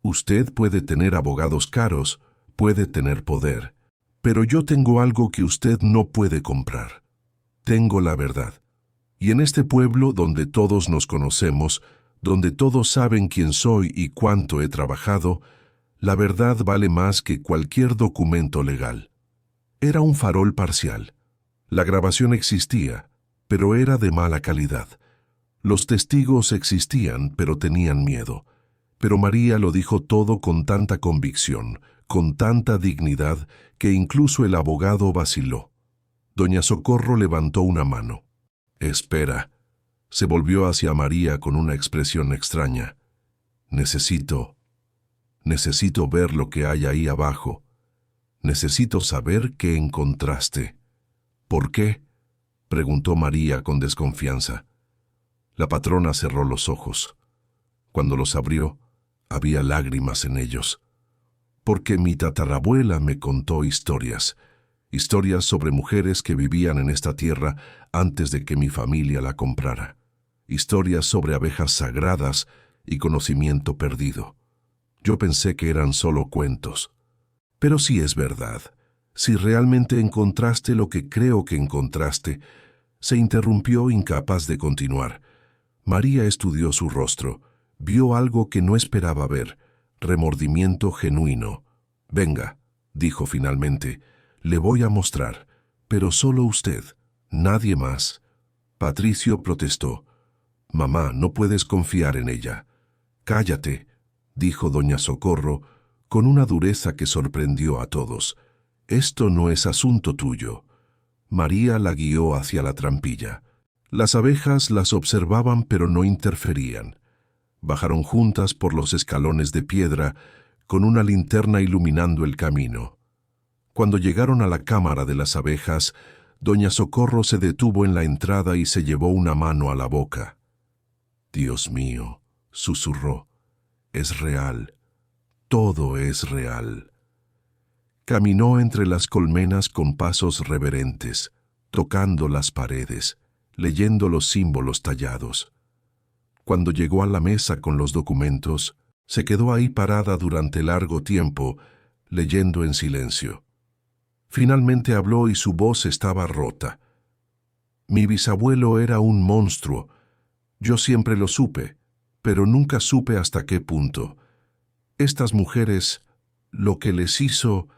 Usted puede tener abogados caros, puede tener poder, pero yo tengo algo que usted no puede comprar. Tengo la verdad. Y en este pueblo donde todos nos conocemos, donde todos saben quién soy y cuánto he trabajado, la verdad vale más que cualquier documento legal. Era un farol parcial. La grabación existía, pero era de mala calidad. Los testigos existían, pero tenían miedo. Pero María lo dijo todo con tanta convicción, con tanta dignidad, que incluso el abogado vaciló. Doña Socorro levantó una mano. Espera. Se volvió hacia María con una expresión extraña. Necesito ver lo que hay ahí abajo. Necesito saber qué encontraste. ¿Por qué?, preguntó María con desconfianza. La patrona cerró los ojos. Cuando los abrió, había lágrimas en ellos. Porque mi tatarabuela me contó historias sobre mujeres que vivían en esta tierra antes de que mi familia la comprara. Historias sobre abejas sagradas y conocimiento perdido. Yo pensé que eran solo cuentos. Pero si es verdad, si realmente encontraste lo que creo que encontraste, se interrumpió incapaz de continuar. María estudió su rostro. Vio algo que no esperaba ver, remordimiento genuino. Venga, dijo finalmente, le voy a mostrar, pero solo usted, nadie más. Patricio protestó. Mamá, no puedes confiar en ella. Cállate, dijo doña Socorro, con una dureza que sorprendió a todos. «Esto no es asunto tuyo». María la guió hacia la trampilla. Las abejas las observaban pero no interferían. Bajaron juntas por los escalones de piedra, con una linterna iluminando el camino. Cuando llegaron a la cámara de las abejas, doña Socorro se detuvo en la entrada y se llevó una mano a la boca. «Dios mío», susurró, «es real, todo es real». Caminó entre las colmenas con pasos reverentes, tocando las paredes, leyendo los símbolos tallados. Cuando llegó a la mesa con los documentos, se quedó ahí parada durante largo tiempo, leyendo en silencio. Finalmente habló y su voz estaba rota. «Mi bisabuelo era un monstruo. Yo siempre lo supe, pero nunca supe hasta qué punto. Estas mujeres, lo que les hizo...»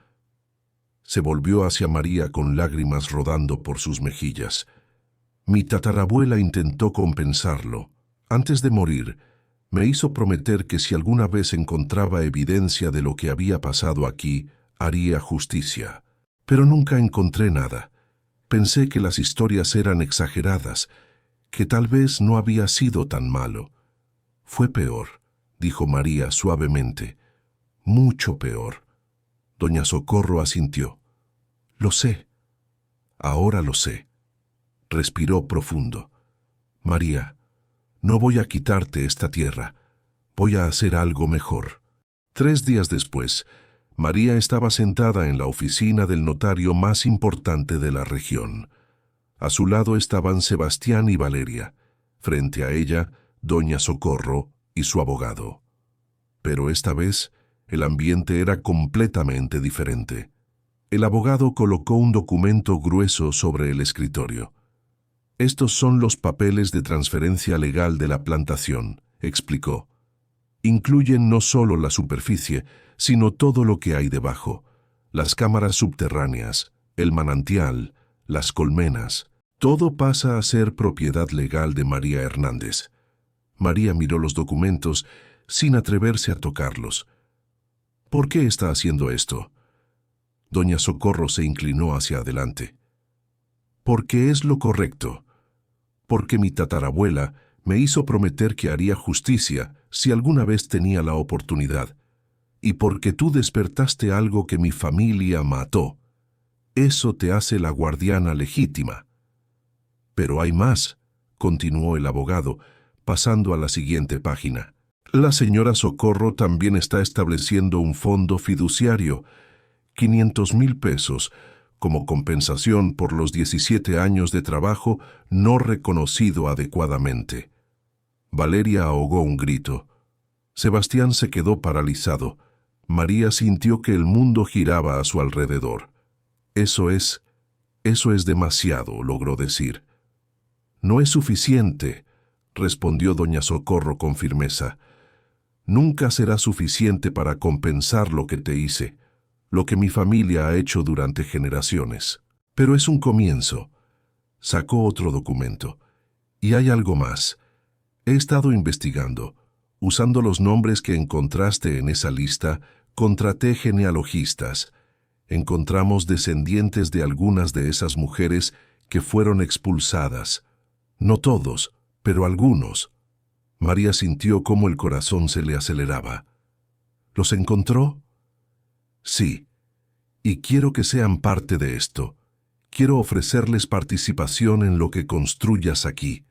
Se volvió hacia María con lágrimas rodando por sus mejillas. «Mi tatarabuela intentó compensarlo. Antes de morir, me hizo prometer que si alguna vez encontraba evidencia de lo que había pasado aquí, haría justicia. Pero nunca encontré nada. Pensé que las historias eran exageradas, que tal vez no había sido tan malo. Fue peor», dijo María suavemente. «Mucho peor». Doña Socorro asintió. «Lo sé. Ahora lo sé». Respiró profundo. «María, no voy a quitarte esta tierra. Voy a hacer algo mejor». 3 días después, María estaba sentada en la oficina del notario más importante de la región. A su lado estaban Sebastián y Valeria. Frente a ella, doña Socorro y su abogado. Pero esta vez, el ambiente era completamente diferente. El abogado colocó un documento grueso sobre el escritorio. «Estos son los papeles de transferencia legal de la plantación», explicó. «Incluyen no solo la superficie, sino todo lo que hay debajo. Las cámaras subterráneas, el manantial, las colmenas. Todo pasa a ser propiedad legal de María Hernández». María miró los documentos sin atreverse a tocarlos. «¿Por qué está haciendo esto?». Doña Socorro se inclinó hacia adelante. «Porque es lo correcto. Porque mi tatarabuela me hizo prometer que haría justicia si alguna vez tenía la oportunidad. Y porque tú despertaste algo que mi familia mató. Eso te hace la guardiana legítima». «Pero hay más», continuó el abogado, pasando a la siguiente página. «La señora Socorro también está estableciendo un fondo fiduciario, 500,000 pesos, como compensación por los 17 años de trabajo no reconocido adecuadamente». Valeria ahogó un grito. Sebastián se quedó paralizado. María sintió que el mundo giraba a su alrededor. Eso es demasiado», logró decir. «No es suficiente», respondió doña Socorro con firmeza. «Nunca será suficiente para compensar lo que te hice, lo que mi familia ha hecho durante generaciones. Pero es un comienzo». Sacó otro documento. «Y hay algo más. He estado investigando. Usando los nombres que encontraste en esa lista, contraté genealogistas. Encontramos descendientes de algunas de esas mujeres que fueron expulsadas. No todos, pero algunos». María sintió cómo el corazón se le aceleraba. «¿Los encontró?». «Sí. Y quiero que sean parte de esto. Quiero ofrecerles participación en lo que construyas aquí.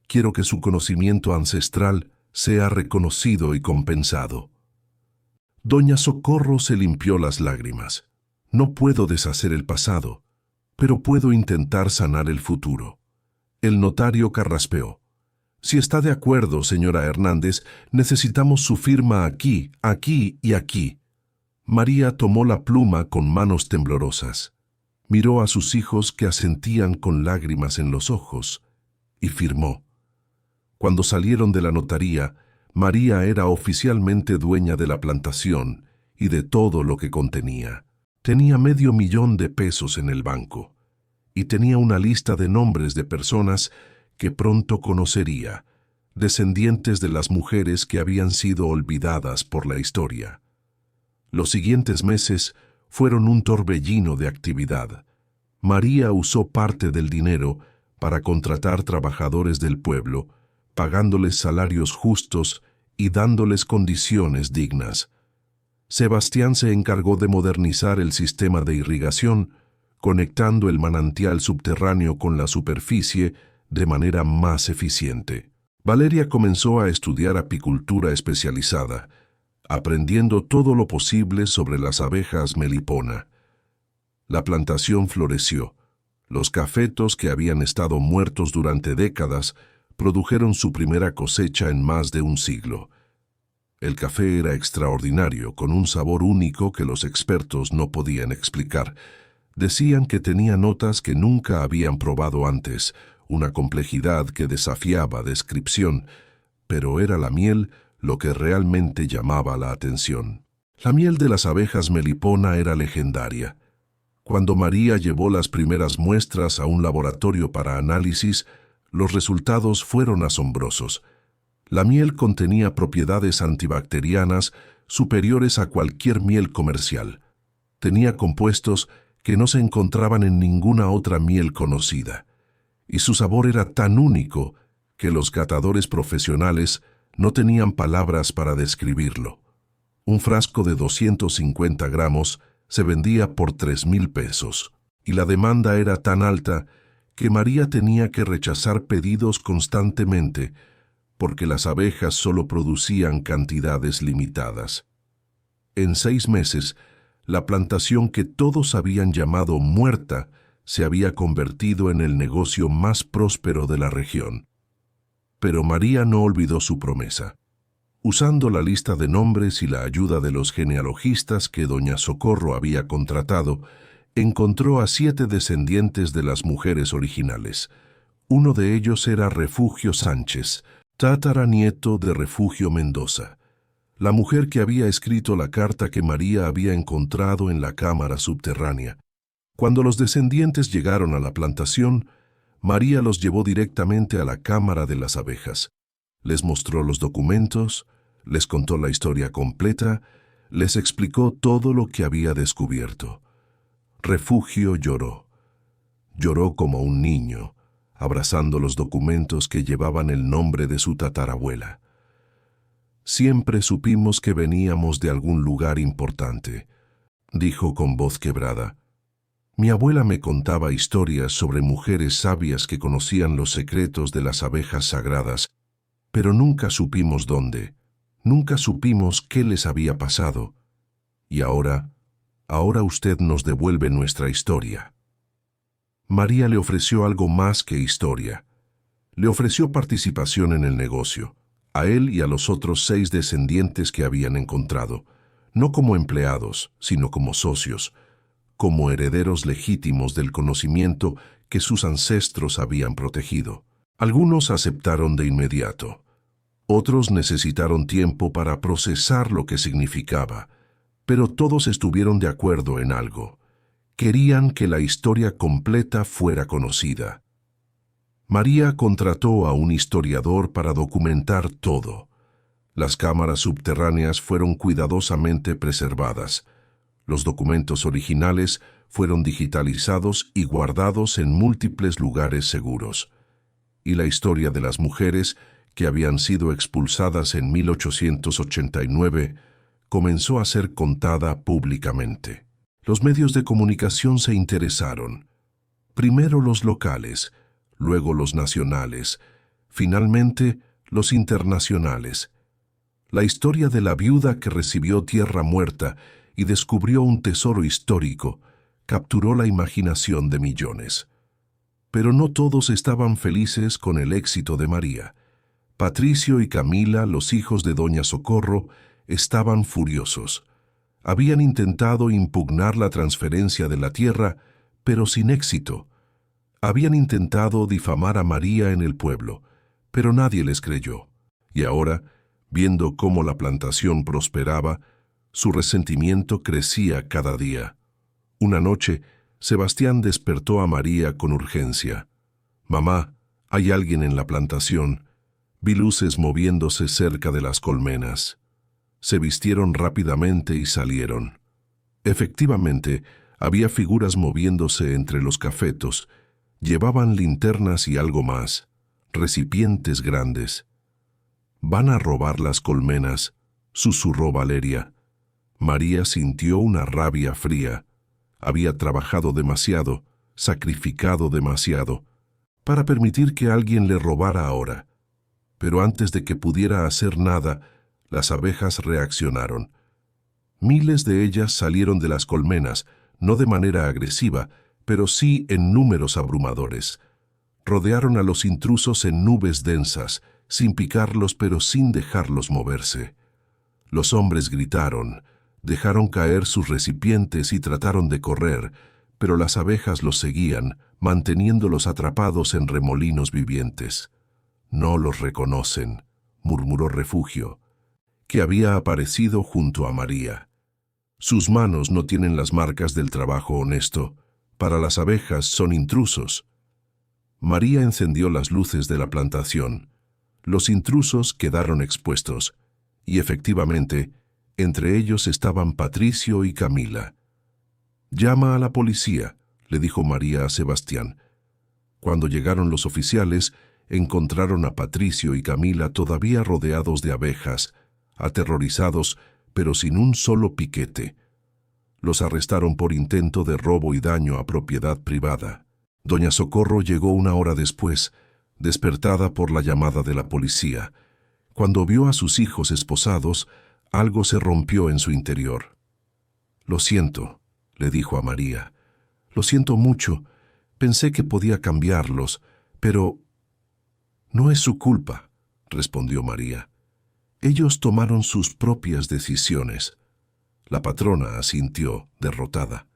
Quiero que su conocimiento ancestral sea reconocido y compensado». Doña Socorro se limpió las lágrimas. «No puedo deshacer el pasado, pero puedo intentar sanar el futuro». El notario carraspeó. «Si está de acuerdo, señora Hernández, necesitamos su firma aquí, aquí y aquí». María tomó la pluma con manos temblorosas. Miró a sus hijos que asentían con lágrimas en los ojos y firmó. Cuando salieron de la notaría, María era oficialmente dueña de la plantación y de todo lo que contenía. Tenía $500,000 en el banco y tenía una lista de nombres de personas que pronto conocería, descendientes de las mujeres que habían sido olvidadas por la historia. Los siguientes meses fueron un torbellino de actividad. María usó parte del dinero para contratar trabajadores del pueblo, pagándoles salarios justos y dándoles condiciones dignas. Sebastián se encargó de modernizar el sistema de irrigación, conectando el manantial subterráneo con la superficie de manera más eficiente. Valeria comenzó a estudiar apicultura especializada, aprendiendo todo lo posible sobre las abejas melipona. La plantación floreció. Los cafetos, que habían estado muertos durante décadas, produjeron su primera cosecha en más de un siglo. El café era extraordinario, con un sabor único que los expertos no podían explicar. Decían que tenía notas que nunca habían probado antes, una complejidad que desafiaba descripción, pero era la miel lo que realmente llamaba la atención. La miel de las abejas melipona era legendaria. Cuando María llevó las primeras muestras a un laboratorio para análisis, los resultados fueron asombrosos. La miel contenía propiedades antibacterianas superiores a cualquier miel comercial. Tenía compuestos que no se encontraban en ninguna otra miel conocida. Y su sabor era tan único que los catadores profesionales no tenían palabras para describirlo. Un frasco de 250 gramos se vendía por 3,000 pesos, y la demanda era tan alta que María tenía que rechazar pedidos constantemente porque las abejas solo producían cantidades limitadas. En 6 meses, la plantación que todos habían llamado muerta se había convertido en el negocio más próspero de la región. Pero María no olvidó su promesa. Usando la lista de nombres y la ayuda de los genealogistas que doña Socorro había contratado, encontró a 7 descendientes de las mujeres originales. Uno de ellos era Refugio Sánchez, tataranieto de Refugio Mendoza, la mujer que había escrito la carta que María había encontrado en la cámara subterránea. Cuando los descendientes llegaron a la plantación, María los llevó directamente a la cámara de las abejas. Les mostró los documentos, les contó la historia completa, les explicó todo lo que había descubierto. Refugio lloró. Lloró como un niño, abrazando los documentos que llevaban el nombre de su tatarabuela. Siempre supimos que veníamos de algún lugar importante, dijo con voz quebrada. Mi abuela me contaba historias sobre mujeres sabias que conocían los secretos de las abejas sagradas, pero nunca supimos dónde, nunca supimos qué les había pasado. Y ahora usted nos devuelve nuestra historia. María le ofreció algo más que historia. Le ofreció participación en el negocio, a él y a los otros 6 descendientes que habían encontrado, no como empleados, sino como socios, como herederos legítimos del conocimiento que sus ancestros habían protegido. Algunos aceptaron de inmediato. Otros necesitaron tiempo para procesar lo que significaba, pero todos estuvieron de acuerdo en algo. Querían que la historia completa fuera conocida. María contrató a un historiador para documentar todo. Las cámaras subterráneas fueron cuidadosamente preservadas. Los documentos originales fueron digitalizados y guardados en múltiples lugares seguros. Y la historia de las mujeres que habían sido expulsadas en 1889 comenzó a ser contada públicamente. Los medios de comunicación se interesaron. Primero los locales, luego los nacionales, finalmente los internacionales. La historia de la viuda que recibió tierra muerta y descubrió un tesoro histórico capturó la imaginación de millones. Pero no todos estaban felices con el éxito de María. Patricio y Camila, los hijos de doña Socorro, estaban furiosos. Habían intentado impugnar la transferencia de la tierra, pero sin éxito. Habían intentado difamar a María en el pueblo, pero nadie les creyó. Y ahora, viendo cómo la plantación prosperaba, su resentimiento crecía cada día. Una noche, Sebastián despertó a María con urgencia. «Mamá, hay alguien en la plantación. Vi luces moviéndose cerca de las colmenas. Se vistieron rápidamente y salieron. Efectivamente, había figuras moviéndose entre los cafetos. Llevaban linternas y algo más, recipientes grandes. «Van a robar las colmenas», susurró Valeria. María sintió una rabia fría. Había trabajado demasiado, sacrificado demasiado, para permitir que alguien le robara ahora. Pero antes de que pudiera hacer nada, las abejas reaccionaron. Miles de ellas salieron de las colmenas, no de manera agresiva, pero sí en números abrumadores. Rodearon a los intrusos en nubes densas, sin picarlos pero sin dejarlos moverse. Los hombres gritaron, dejaron caer sus recipientes y trataron de correr, pero las abejas los seguían, manteniéndolos atrapados en remolinos vivientes. «No los reconocen», murmuró Refugio, que había aparecido junto a María. «Sus manos no tienen las marcas del trabajo honesto. Para las abejas son intrusos». María encendió las luces de la plantación. Los intrusos quedaron expuestos, y efectivamente, entre ellos estaban Patricio y Camila. «Llama a la policía», le dijo María a Sebastián. Cuando llegaron los oficiales, encontraron a Patricio y Camila todavía rodeados de abejas, aterrorizados, pero sin un solo piquete. Los arrestaron por intento de robo y daño a propiedad privada. Doña Socorro llegó una hora después, despertada por la llamada de la policía. Cuando vio a sus hijos esposados, algo se rompió en su interior. «Lo siento», le dijo a María. «Lo siento mucho. Pensé que podía cambiarlos, pero...» «No es su culpa», respondió María. «Ellos tomaron sus propias decisiones». La patrona asintió, derrotada.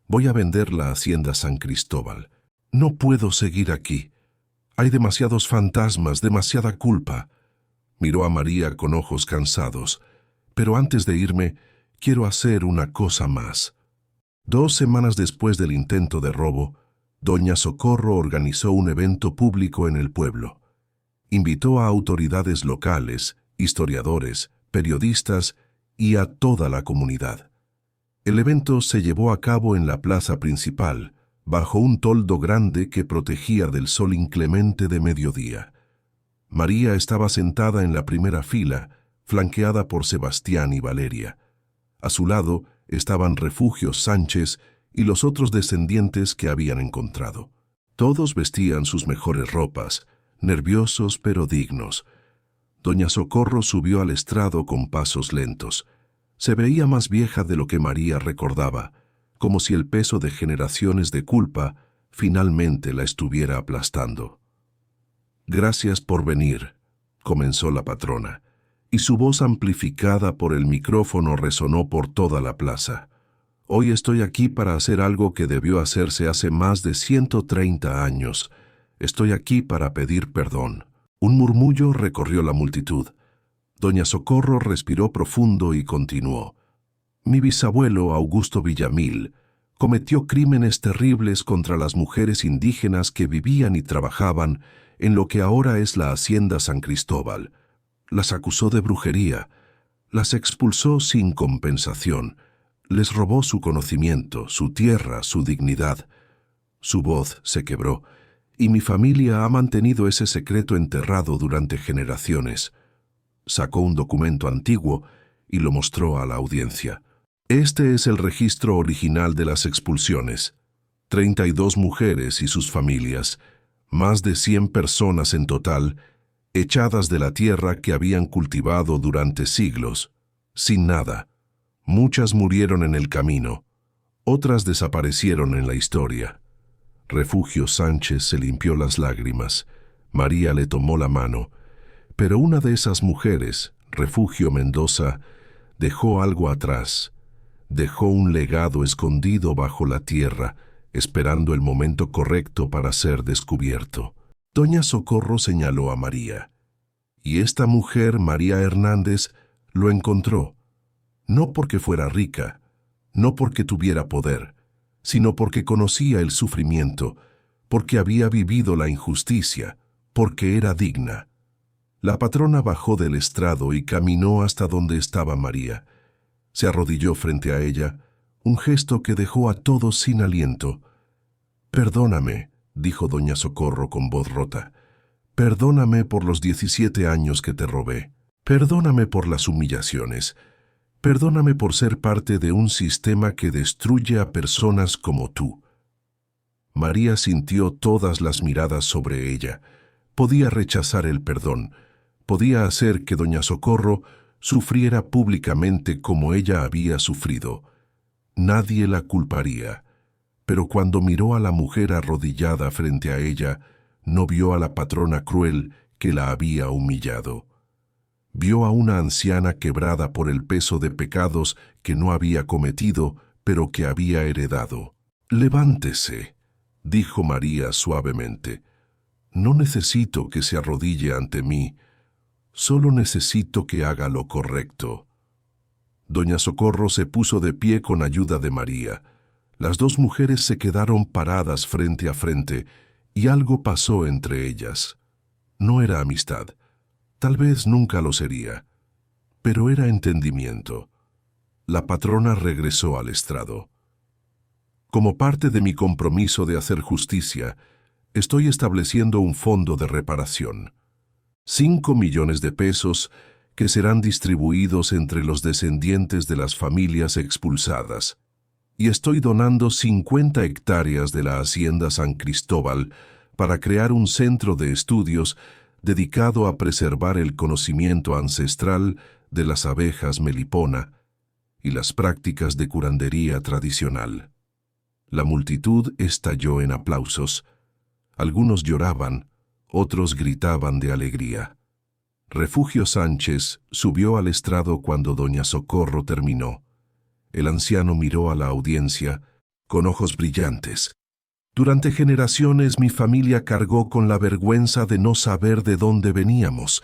«Voy a vender la hacienda San Cristóbal. No puedo seguir aquí. Hay demasiados fantasmas, demasiada culpa». Miró a María con ojos cansados. «Pero antes de irme, quiero hacer una cosa más». 2 semanas después del intento de robo, Doña Socorro organizó un evento público en el pueblo. Invitó a autoridades locales, historiadores, periodistas y a toda la comunidad. El evento se llevó a cabo en la plaza principal, bajo un toldo grande que protegía del sol inclemente de mediodía. María estaba sentada en la primera fila, flanqueada por Sebastián y Valeria. A su lado estaban Refugio Sánchez y los otros descendientes que habían encontrado. Todos vestían sus mejores ropas, nerviosos pero dignos. Doña Socorro subió al estrado con pasos lentos. Se veía más vieja de lo que María recordaba, como si el peso de generaciones de culpa finalmente la estuviera aplastando. «Gracias por venir», comenzó la patrona, y su voz amplificada por el micrófono resonó por toda la plaza. «Hoy estoy aquí para hacer algo que debió hacerse hace más de 130 años. Estoy aquí para pedir perdón». Un murmullo recorrió la multitud. Doña Socorro respiró profundo y continuó. «Mi bisabuelo, Augusto Villamil, cometió crímenes terribles contra las mujeres indígenas que vivían y trabajaban en lo que ahora es la hacienda San Cristóbal. Las acusó de brujería, las expulsó sin compensación, les robó su conocimiento, su tierra, su dignidad». Su voz se quebró, y mi familia ha mantenido ese secreto enterrado durante generaciones. Sacó un documento antiguo y lo mostró a la audiencia. Este es el registro original de las expulsiones. 32 mujeres y sus familias, más de 100 personas en total, echadas de la tierra que habían cultivado durante siglos, sin nada. Muchas murieron en el camino, otras desaparecieron en la historia. Refugio Sánchez se limpió las lágrimas. María le tomó la mano. Pero una de esas mujeres, Refugio Mendoza, dejó algo atrás. Dejó un legado escondido bajo la tierra, esperando el momento correcto para ser descubierto. Doña Socorro señaló a María. Y esta mujer, María Hernández, lo encontró. No porque fuera rica, no porque tuviera poder, sino porque conocía el sufrimiento, porque había vivido la injusticia, porque era digna. La patrona bajó del estrado y caminó hasta donde estaba María. Se arrodilló frente a ella, un gesto que dejó a todos sin aliento. «Perdóname», dijo doña Socorro con voz rota. «Perdóname por los 17 años que te robé. Perdóname por las humillaciones. Perdóname por ser parte de un sistema que destruye a personas como tú». María sintió todas las miradas sobre ella. Podía rechazar el perdón. Podía hacer que doña Socorro sufriera públicamente como ella había sufrido. Nadie la culparía. Pero cuando miró a la mujer arrodillada frente a ella, no vio a la patrona cruel que la había humillado. Vio a una anciana quebrada por el peso de pecados que no había cometido, pero que había heredado. «Levántese», dijo María suavemente. «No necesito que se arrodille ante mí, solo necesito que haga lo correcto». Doña Socorro se puso de pie con ayuda de María. Las dos mujeres se quedaron paradas frente a frente y algo pasó entre ellas. No era amistad, tal vez nunca lo sería, pero era entendimiento. La patrona regresó al estrado. «Como parte de mi compromiso de hacer justicia, estoy estableciendo un fondo de reparación. 5 millones de pesos que serán distribuidos entre los descendientes de las familias expulsadas. Y estoy donando 50 hectáreas de la Hacienda San Cristóbal para crear un centro de estudios dedicado a preservar el conocimiento ancestral de las abejas melipona y las prácticas de curandería tradicional». La multitud estalló en aplausos. Algunos lloraban, otros gritaban de alegría. Refugio Sánchez subió al estrado cuando doña Socorro terminó. El anciano miró a la audiencia con ojos brillantes. «Durante generaciones mi familia cargó con la vergüenza de no saber de dónde veníamos.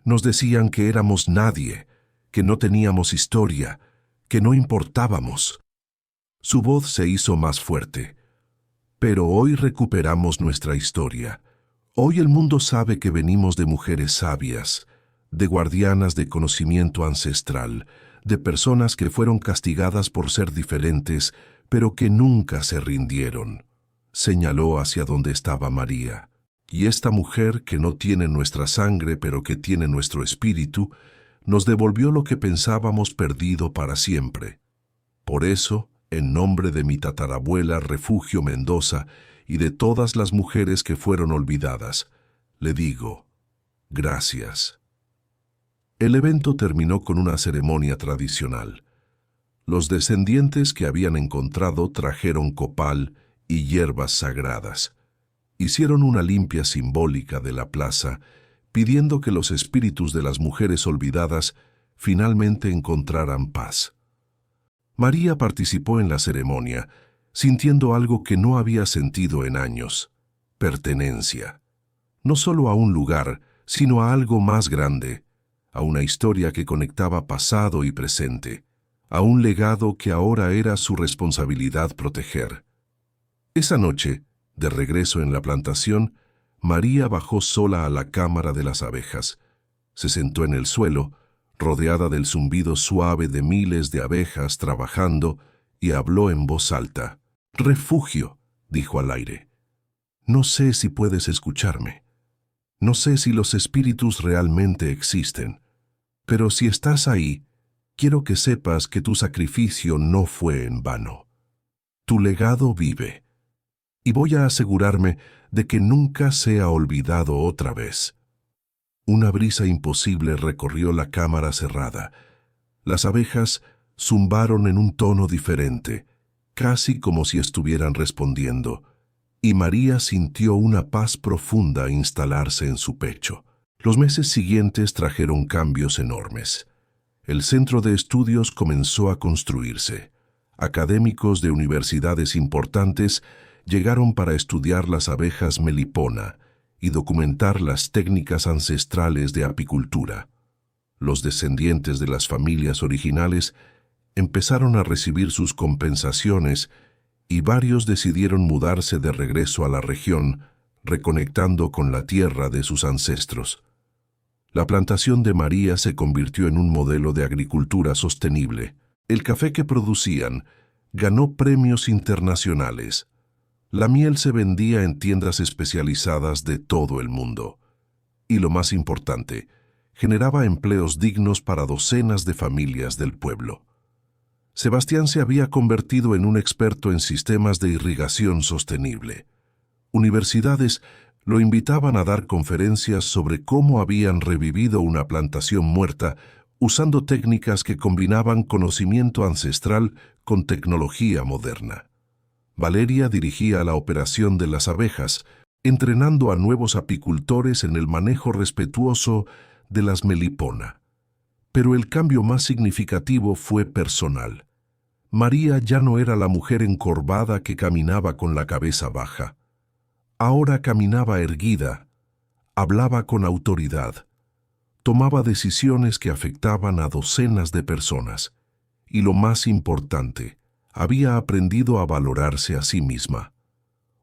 Nos decían que éramos nadie, que no teníamos historia, que no importábamos». Su voz se hizo más fuerte. «Pero hoy recuperamos nuestra historia. Hoy el mundo sabe que venimos de mujeres sabias, de guardianas de conocimiento ancestral, de personas que fueron castigadas por ser diferentes, pero que nunca se rindieron». Señaló hacia donde estaba María. «Y esta mujer, que no tiene nuestra sangre, pero que tiene nuestro espíritu, nos devolvió lo que pensábamos perdido para siempre. Por eso, en nombre de mi tatarabuela Refugio Mendoza y de todas las mujeres que fueron olvidadas, le digo, gracias». El evento terminó con una ceremonia tradicional. Los descendientes que habían encontrado trajeron copal y hierbas sagradas. Hicieron una limpia simbólica de la plaza, pidiendo que los espíritus de las mujeres olvidadas finalmente encontraran paz. María participó en la ceremonia, sintiendo algo que no había sentido en años: pertenencia. No solo a un lugar, sino a algo más grande, a una historia que conectaba pasado y presente, a un legado que ahora era su responsabilidad proteger. Esa noche, de regreso en la plantación, María bajó sola a la cámara de las abejas. Se sentó en el suelo, rodeada del zumbido suave de miles de abejas trabajando, y habló en voz alta. «Refugio», dijo al aire. «No sé si puedes escucharme. No sé si los espíritus realmente existen. Pero si estás ahí, quiero que sepas que tu sacrificio no fue en vano. Tu legado vive. Y voy a asegurarme de que nunca sea olvidado otra vez». Una brisa imposible recorrió la cámara cerrada. Las abejas zumbaron en un tono diferente, casi como si estuvieran respondiendo, y María sintió una paz profunda instalarse en su pecho. Los meses siguientes trajeron cambios enormes. El centro de estudios comenzó a construirse. Académicos de universidades importantes llegaron para estudiar las abejas melipona y documentar las técnicas ancestrales de apicultura. Los descendientes de las familias originales empezaron a recibir sus compensaciones y varios decidieron mudarse de regreso a la región, reconectando con la tierra de sus ancestros. La plantación de María se convirtió en un modelo de agricultura sostenible. El café que producían ganó premios internacionales. La miel se vendía en tiendas especializadas de todo el mundo. Y lo más importante, generaba empleos dignos para docenas de familias del pueblo. Sebastián se había convertido en un experto en sistemas de irrigación sostenible. Universidades lo invitaban a dar conferencias sobre cómo habían revivido una plantación muerta usando técnicas que combinaban conocimiento ancestral con tecnología moderna. Valeria dirigía la operación de las abejas, entrenando a nuevos apicultores en el manejo respetuoso de las melipona. Pero el cambio más significativo fue personal. María ya no era la mujer encorvada que caminaba con la cabeza baja. Ahora caminaba erguida, hablaba con autoridad, tomaba decisiones que afectaban a docenas de personas y, lo más importante, había aprendido a valorarse a sí misma.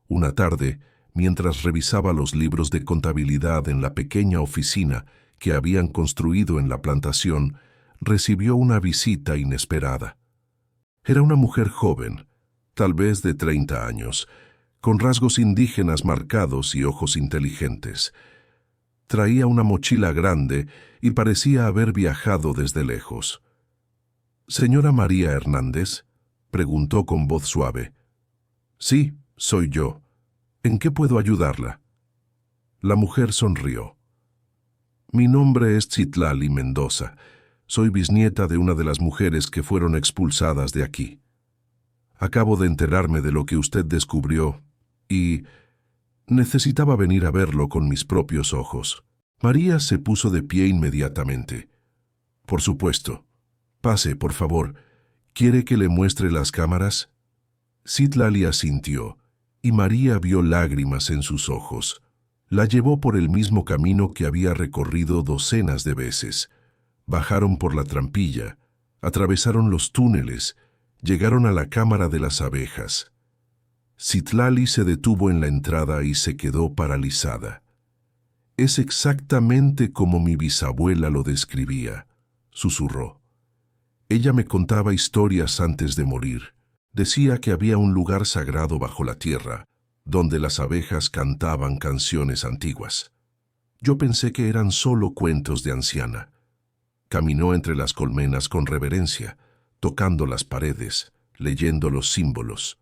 Una tarde, mientras revisaba los libros de contabilidad en la pequeña oficina que habían construido en la plantación, recibió una visita inesperada. Era una mujer joven, tal vez de 30 años, con rasgos indígenas marcados y ojos inteligentes. Traía una mochila grande y parecía haber viajado desde lejos. «¿Señora María Hernández?», preguntó con voz suave. «Sí, soy yo. ¿En qué puedo ayudarla?». La mujer sonrió. «Mi nombre es Citlali Mendoza. Soy bisnieta de una de las mujeres que fueron expulsadas de aquí. Acabo de enterarme de lo que usted descubrió y necesitaba venir a verlo con mis propios ojos». María se puso de pie inmediatamente. «Por supuesto. Pase, por favor. ¿Quiere que le muestre las cámaras?». Citlali asintió, y María vio lágrimas en sus ojos. La llevó por el mismo camino que había recorrido docenas de veces. Bajaron por la trampilla, atravesaron los túneles, llegaron a la cámara de las abejas. Citlali se detuvo en la entrada y se quedó paralizada. «Es exactamente como mi bisabuela lo describía», susurró. «Ella me contaba historias antes de morir. Decía que había un lugar sagrado bajo la tierra, donde las abejas cantaban canciones antiguas. Yo pensé que eran solo cuentos de anciana». Caminó entre las colmenas con reverencia, tocando las paredes, leyendo los símbolos.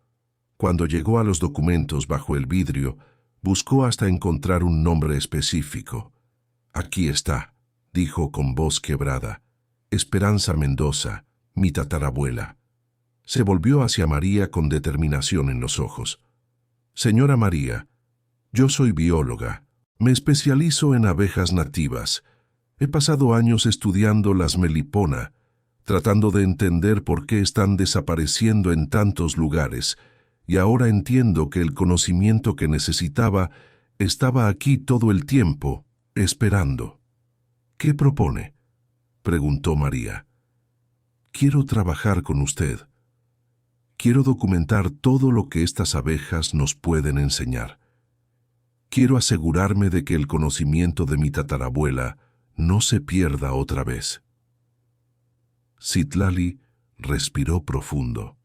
Cuando llegó a los documentos bajo el vidrio, buscó hasta encontrar un nombre específico. «Aquí está», dijo con voz quebrada. «Esperanza Mendoza, mi tatarabuela». Se volvió hacia María con determinación en los ojos. «Señora María, yo soy bióloga. Me especializo en abejas nativas. He pasado años estudiando las melipona, tratando de entender por qué están desapareciendo en tantos lugares, y ahora entiendo que el conocimiento que necesitaba estaba aquí todo el tiempo, esperando». «¿Qué propone?», preguntó María. «Quiero trabajar con usted. Quiero documentar todo lo que estas abejas nos pueden enseñar. Quiero asegurarme de que el conocimiento de mi tatarabuela no se pierda otra vez». Citlali respiró profundo.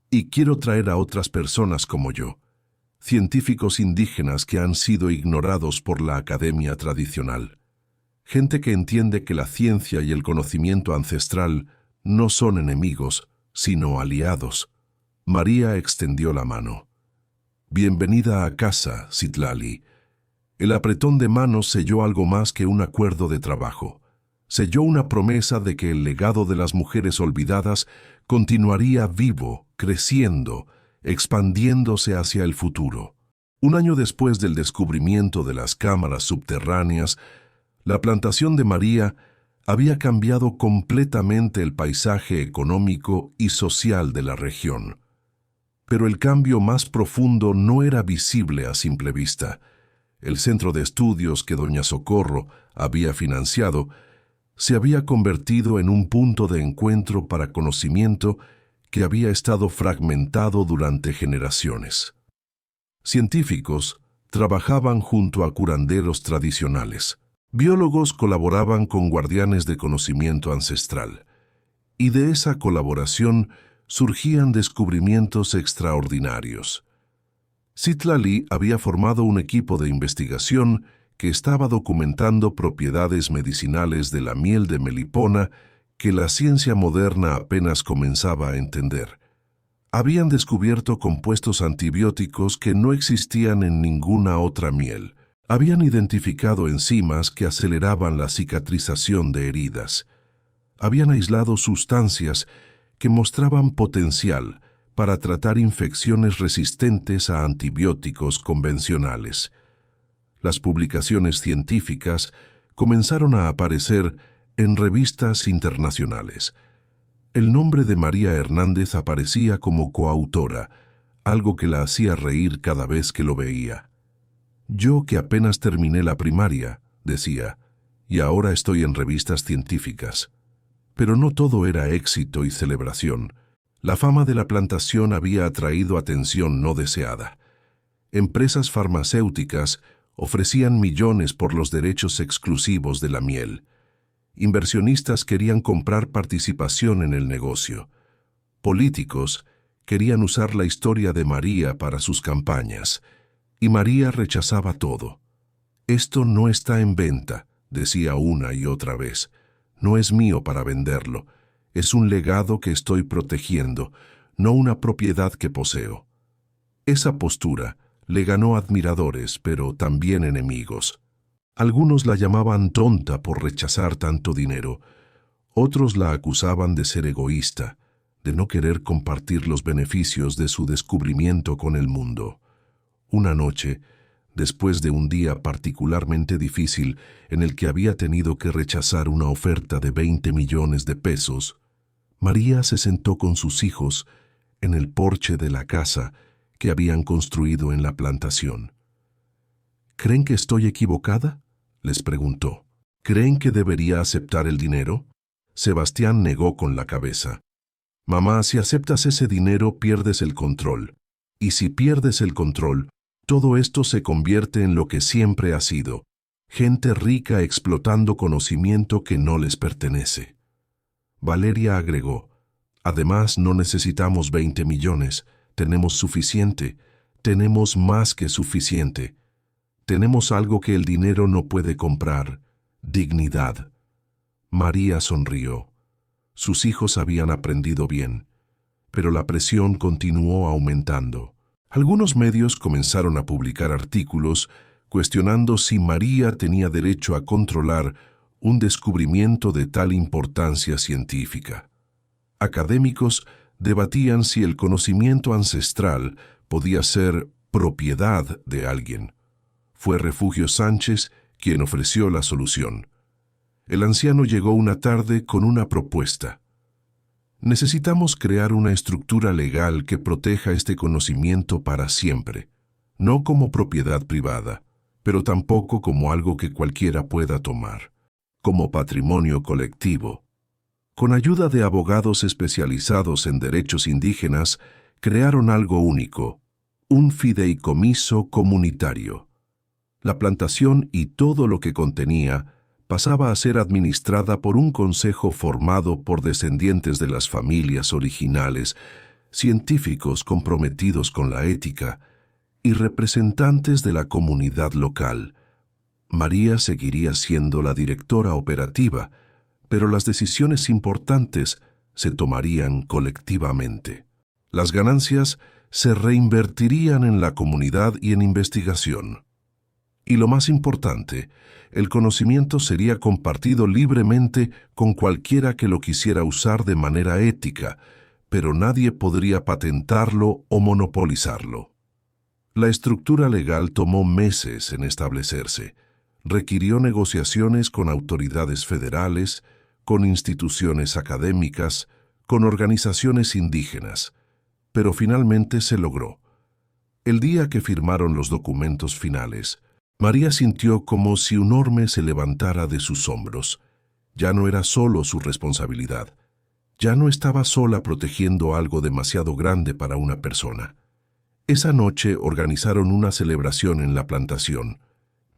«Y quiero traer a otras personas como yo, científicos indígenas que han sido ignorados por la academia tradicional. Gente que entiende que la ciencia y el conocimiento ancestral no son enemigos, sino aliados». María extendió la mano. «Bienvenida a casa, Citlali». El apretón de manos selló algo más que un acuerdo de trabajo. Selló una promesa de que el legado de las mujeres olvidadas continuaría vivo, creciendo, expandiéndose hacia el futuro. Un año después del descubrimiento de las cámaras subterráneas, la plantación de María había cambiado completamente el paisaje económico y social de la región. Pero el cambio más profundo no era visible a simple vista. El centro de estudios que doña Socorro había financiado se había convertido en un punto de encuentro para conocimiento que había estado fragmentado durante generaciones. Científicos trabajaban junto a curanderos tradicionales. Biólogos colaboraban con guardianes de conocimiento ancestral, y de esa colaboración surgían descubrimientos extraordinarios. Citlali había formado un equipo de investigación que estaba documentando propiedades medicinales de la miel de Melipona que la ciencia moderna apenas comenzaba a entender. Habían descubierto compuestos antibióticos que no existían en ninguna otra miel. Habían identificado enzimas que aceleraban la cicatrización de heridas. Habían aislado sustancias que mostraban potencial para tratar infecciones resistentes a antibióticos convencionales. Las publicaciones científicas comenzaron a aparecer en revistas internacionales. El nombre de María Hernández aparecía como coautora, algo que la hacía reír cada vez que lo veía. Yo que apenas terminé la primaria, decía, y ahora estoy en revistas científicas. Pero no todo era éxito y celebración. La fama de la plantación había atraído atención no deseada. Empresas farmacéuticas ofrecían millones por los derechos exclusivos de la miel. Inversionistas querían comprar participación en el negocio. Políticos querían usar la historia de María para sus campañas, y María rechazaba todo. «Esto no está en venta», decía una y otra vez. «No es mío para venderlo. Es un legado que estoy protegiendo, no una propiedad que poseo». Esa postura le ganó admiradores, pero también enemigos. Algunos la llamaban tonta por rechazar tanto dinero. Otros la acusaban de ser egoísta, de no querer compartir los beneficios de su descubrimiento con el mundo. Una noche, después de un día particularmente difícil en el que había tenido que rechazar una oferta de 20 millones de pesos, María se sentó con sus hijos en el porche de la casa que habían construido en la plantación. «¿Creen que estoy equivocada?», les preguntó. «¿Creen que debería aceptar el dinero?». Sebastián negó con la cabeza. «Mamá, si aceptas ese dinero pierdes el control. Y si pierdes el control, todo esto se convierte en lo que siempre ha sido, gente rica explotando conocimiento que no les pertenece». Valeria agregó, «Además, no necesitamos 20 millones, tenemos suficiente, tenemos más que suficiente. Tenemos algo que el dinero no puede comprar, dignidad». María sonrió. Sus hijos habían aprendido bien, pero la presión continuó aumentando. Algunos medios comenzaron a publicar artículos cuestionando si María tenía derecho a controlar un descubrimiento de tal importancia científica. Académicos debatían si el conocimiento ancestral podía ser propiedad de alguien. Fue Refugio Sánchez quien ofreció la solución. El anciano llegó una tarde con una propuesta. «Necesitamos crear una estructura legal que proteja este conocimiento para siempre, no como propiedad privada, pero tampoco como algo que cualquiera pueda tomar, como patrimonio colectivo». Con ayuda de abogados especializados en derechos indígenas, crearon algo único, un fideicomiso comunitario. La plantación y todo lo que contenía pasaba a ser administrada por un consejo formado por descendientes de las familias originales, científicos comprometidos con la ética y representantes de la comunidad local. María seguiría siendo la directora operativa, pero las decisiones importantes se tomarían colectivamente. Las ganancias se reinvertirían en la comunidad y en investigación. Y lo más importante, el conocimiento sería compartido libremente con cualquiera que lo quisiera usar de manera ética, pero nadie podría patentarlo o monopolizarlo. La estructura legal tomó meses en establecerse. Requirió negociaciones con autoridades federales, con instituciones académicas, con organizaciones indígenas, pero finalmente se logró. El día que firmaron los documentos finales, María sintió como si un orbe se levantara de sus hombros. Ya no era solo su responsabilidad. Ya no estaba sola protegiendo algo demasiado grande para una persona. Esa noche organizaron una celebración en la plantación.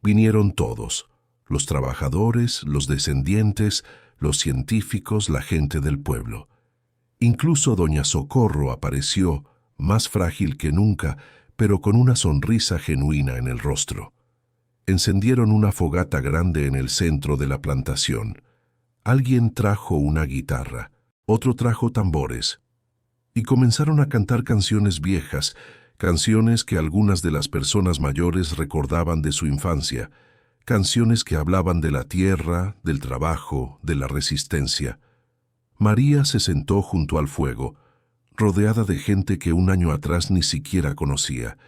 Vinieron todos, los trabajadores, los descendientes, los científicos, la gente del pueblo. Incluso doña Socorro apareció, más frágil que nunca, pero con una sonrisa genuina en el rostro. Encendieron una fogata grande en el centro de la plantación. Alguien trajo una guitarra, otro trajo tambores, y comenzaron a cantar canciones viejas, canciones que algunas de las personas mayores recordaban de su infancia, canciones que hablaban de la tierra, del trabajo, de la resistencia. María se sentó junto al fuego, rodeada de gente que un año atrás ni siquiera conocía,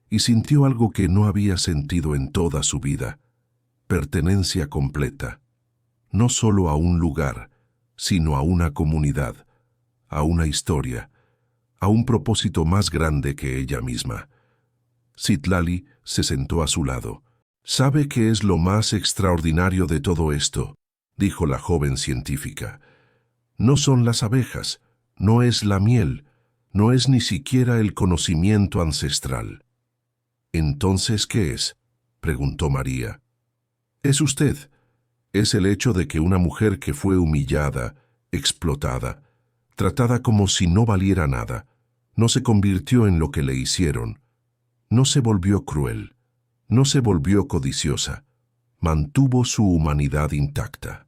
y sintió algo que no había sentido en toda su vida: pertenencia completa, no solo a un lugar, sino a una comunidad, a una historia, a un propósito más grande que ella misma. Citlali se sentó a su lado. «¿Sabe qué es lo más extraordinario de todo esto?», dijo la joven científica. «No son las abejas, no es la miel, no es ni siquiera el conocimiento ancestral». «¿Entonces qué es?», preguntó María. «Es usted. Es el hecho de que una mujer que fue humillada, explotada, tratada como si no valiera nada, no se convirtió en lo que le hicieron, no se volvió cruel, no se volvió codiciosa, mantuvo su humanidad intacta».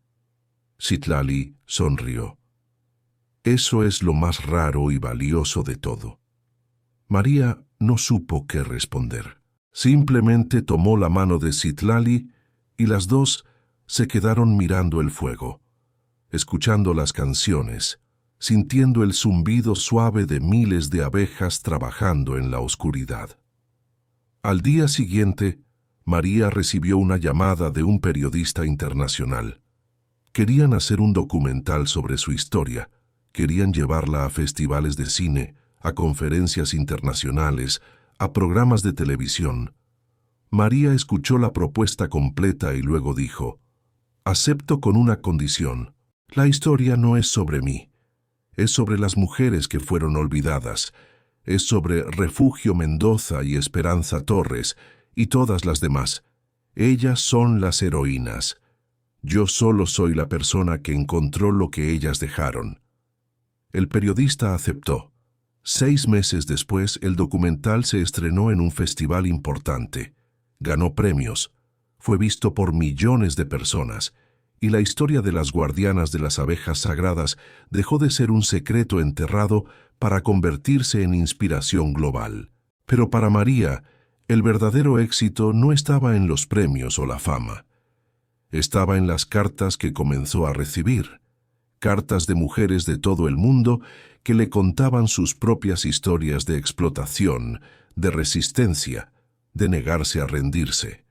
Citlali sonrió. «Eso es lo más raro y valioso de todo». María no supo qué responder. Simplemente tomó la mano de Citlali y las dos se quedaron mirando el fuego, escuchando las canciones, sintiendo el zumbido suave de miles de abejas trabajando en la oscuridad. Al día siguiente, María recibió una llamada de un periodista internacional. Querían hacer un documental sobre su historia, querían llevarla a festivales de cine, a conferencias internacionales, a programas de televisión. María escuchó la propuesta completa y luego dijo: «Acepto con una condición. La historia no es sobre mí. Es sobre las mujeres que fueron olvidadas. Es sobre Refugio Mendoza y Esperanza Torres y todas las demás. Ellas son las heroínas. Yo solo soy la persona que encontró lo que ellas dejaron». El periodista aceptó. 6 meses después, el documental se estrenó en un festival importante. Ganó premios. Fue visto por millones de personas. Y la historia de las guardianas de las abejas sagradas dejó de ser un secreto enterrado para convertirse en inspiración global. Pero para María, el verdadero éxito no estaba en los premios o la fama. Estaba en las cartas que comenzó a recibir. Cartas de mujeres de todo el mundo que le contaban sus propias historias de explotación, de resistencia, de negarse a rendirse.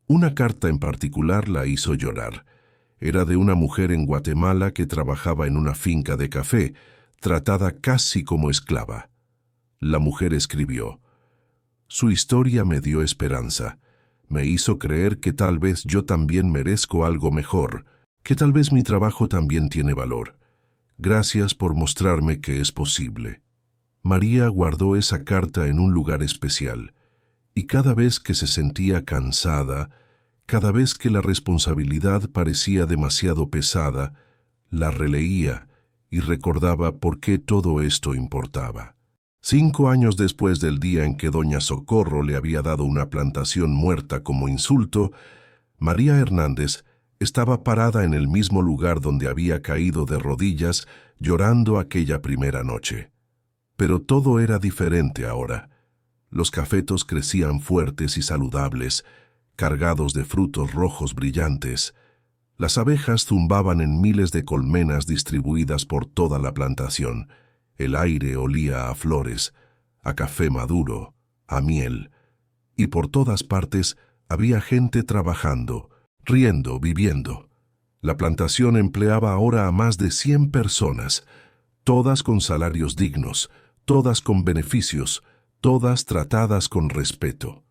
Una carta en particular la hizo llorar. Era de una mujer en Guatemala que trabajaba en una finca de café, tratada casi como esclava. La mujer escribió: «Su historia me dio esperanza. Me hizo creer que tal vez yo también merezco algo mejor, que tal vez mi trabajo también tiene valor. Gracias por mostrarme que es posible». María guardó esa carta en un lugar especial, y cada vez que se sentía cansada, cada vez que la responsabilidad parecía demasiado pesada, la releía y recordaba por qué todo esto importaba. 5 años después del día en que doña Socorro le había dado una plantación muerta como insulto, María Hernández estaba parada en el mismo lugar donde había caído de rodillas llorando aquella primera noche. Pero todo era diferente ahora. Los cafetos crecían fuertes y saludables, cargados de frutos rojos brillantes. Las abejas zumbaban en miles de colmenas distribuidas por toda la plantación. El aire olía a flores, a café maduro, a miel. Y por todas partes había gente trabajando, riendo, viviendo. La plantación empleaba ahora a más de 100 personas, todas con salarios dignos, todas con beneficios, todas tratadas con respeto.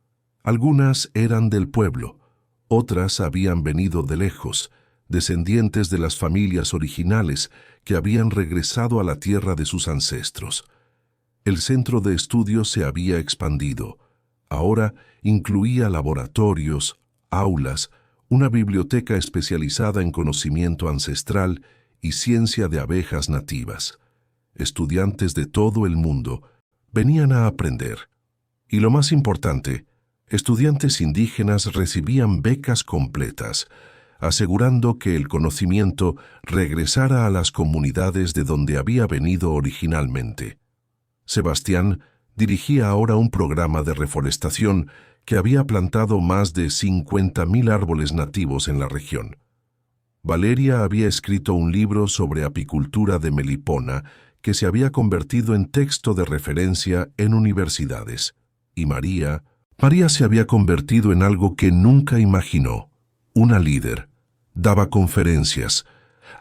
Algunas eran del pueblo, otras habían venido de lejos, descendientes de las familias originales que habían regresado a la tierra de sus ancestros. El centro de estudios se había expandido. Ahora incluía laboratorios, aulas, una biblioteca especializada en conocimiento ancestral y ciencia de abejas nativas. Estudiantes de todo el mundo venían a aprender. Y lo más importante, estudiantes indígenas recibían becas completas, asegurando que el conocimiento regresara a las comunidades de donde había venido originalmente. Sebastián dirigía ahora un programa de reforestación que había plantado más de 50.000 árboles nativos en la región. Valeria había escrito un libro sobre apicultura de Melipona que se había convertido en texto de referencia en universidades. Y María se había convertido en algo que nunca imaginó, una líder. Daba conferencias,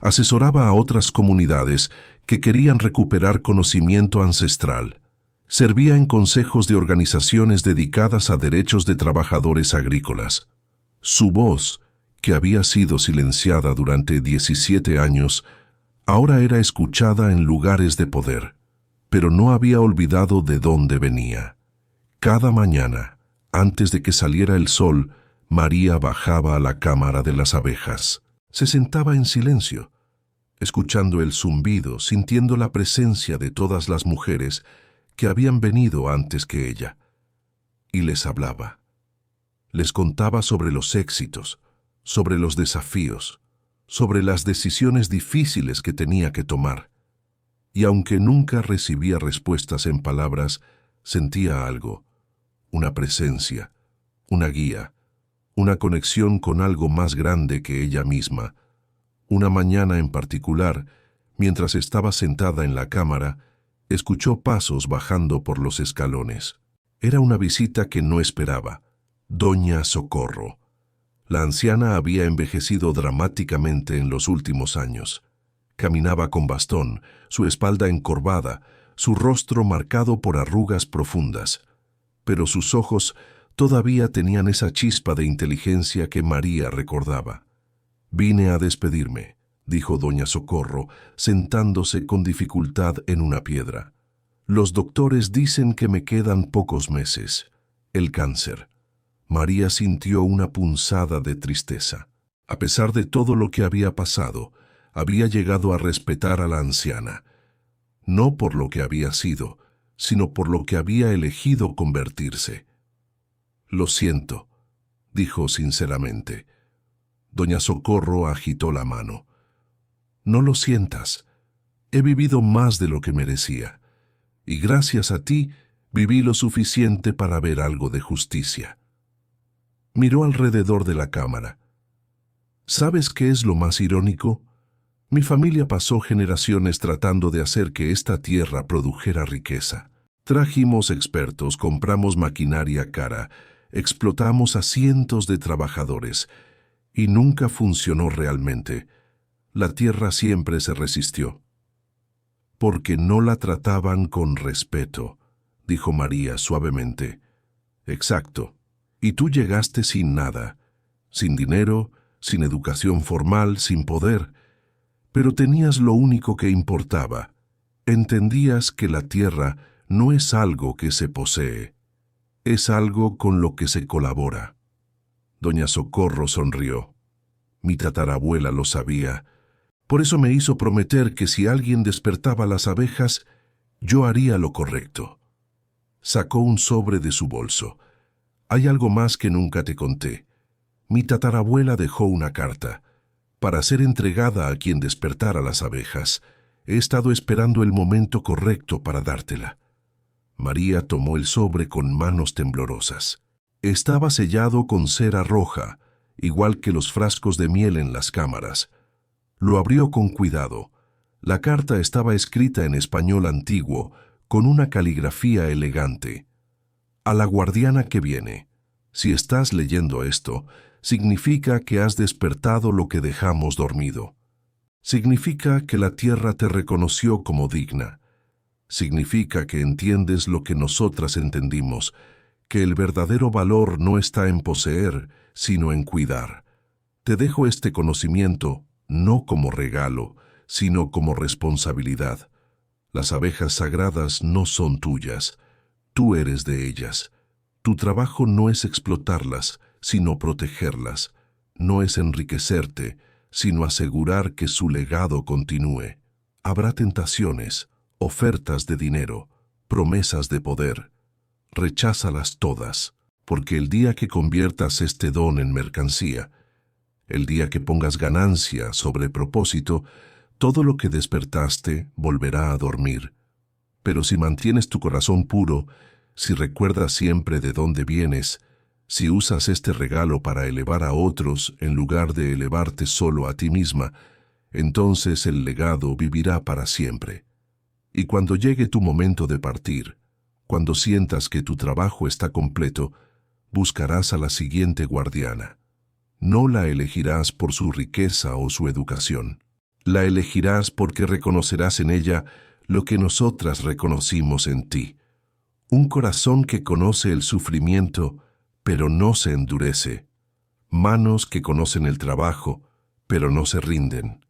asesoraba a otras comunidades que querían recuperar conocimiento ancestral. Servía en consejos de organizaciones dedicadas a derechos de trabajadores agrícolas. Su voz, que había sido silenciada durante 17 años, ahora era escuchada en lugares de poder, pero no había olvidado de dónde venía. Cada mañana, antes de que saliera el sol, María bajaba a la cámara de las abejas. Se sentaba en silencio, escuchando el zumbido, sintiendo la presencia de todas las mujeres que habían venido antes que ella. Y les hablaba. Les contaba sobre los éxitos, sobre los desafíos, sobre las decisiones difíciles que tenía que tomar. Y aunque nunca recibía respuestas en palabras, sentía algo, una presencia, una guía, una conexión con algo más grande que ella misma. Una mañana en particular, mientras estaba sentada en la cámara, escuchó pasos bajando por los escalones. Era una visita que no esperaba. Doña Socorro. La anciana había envejecido dramáticamente en los últimos años. Caminaba con bastón, su espalda encorvada, su rostro marcado por arrugas profundas. Pero sus ojos todavía tenían esa chispa de inteligencia que María recordaba. «Vine a despedirme», dijo doña Socorro, sentándose con dificultad en una piedra. «Los doctores dicen que me quedan pocos meses. El cáncer». María sintió una punzada de tristeza. A pesar de todo lo que había pasado, había llegado a respetar a la anciana. No por lo que había sido, sino por lo que había elegido convertirse. «Lo siento», dijo sinceramente. Doña Socorro agitó la mano. «No lo sientas. He vivido más de lo que merecía. Y gracias a ti, viví lo suficiente para ver algo de justicia». Miró alrededor de la cámara. «¿Sabes qué es lo más irónico? Mi familia pasó generaciones tratando de hacer que esta tierra produjera riqueza. Trajimos expertos, compramos maquinaria cara, explotamos a cientos de trabajadores y nunca funcionó realmente. La tierra siempre se resistió. Porque no la trataban con respeto», dijo María suavemente. «Exacto. Y tú llegaste sin nada, sin dinero, sin educación formal, sin poder. Pero tenías lo único que importaba. Entendías que la tierra no es algo que se posee. Es algo con lo que se colabora». Doña Socorro sonrió. «Mi tatarabuela lo sabía. Por eso me hizo prometer que si alguien despertaba las abejas, yo haría lo correcto». Sacó un sobre de su bolso. «Hay algo más que nunca te conté. Mi tatarabuela dejó una carta para ser entregada a quien despertara las abejas. He estado esperando el momento correcto para dártela». María tomó el sobre con manos temblorosas. Estaba sellado con cera roja, igual que los frascos de miel en las cámaras. Lo abrió con cuidado. La carta estaba escrita en español antiguo, con una caligrafía elegante. «A la guardiana que viene. Si estás leyendo esto, significa que has despertado lo que dejamos dormido. Significa que la tierra te reconoció como digna. Significa que entiendes lo que nosotras entendimos, que el verdadero valor no está en poseer, sino en cuidar. Te dejo este conocimiento no como regalo, sino como responsabilidad. Las abejas sagradas no son tuyas, tú eres de ellas. Tu trabajo no es explotarlas, sino protegerlas. no es enriquecerte, sino asegurar que su legado continúe. Habrá tentaciones, ofertas de dinero, promesas de poder. Recházalas todas, porque el día que conviertas este don en mercancía, el día que pongas ganancia sobre propósito, todo lo que despertaste volverá a dormir. Pero si mantienes tu corazón puro, si recuerdas siempre de dónde vienes, si usas este regalo para elevar a otros en lugar de elevarte solo a ti misma, entonces el legado vivirá para siempre. Y cuando llegue tu momento de partir, cuando sientas que tu trabajo está completo, buscarás a la siguiente guardiana. No la elegirás por su riqueza o su educación. La elegirás porque reconocerás en ella lo que nosotras reconocimos en ti. Un corazón que conoce el sufrimiento, pero no se endurece. Manos que conocen el trabajo, pero no se rinden.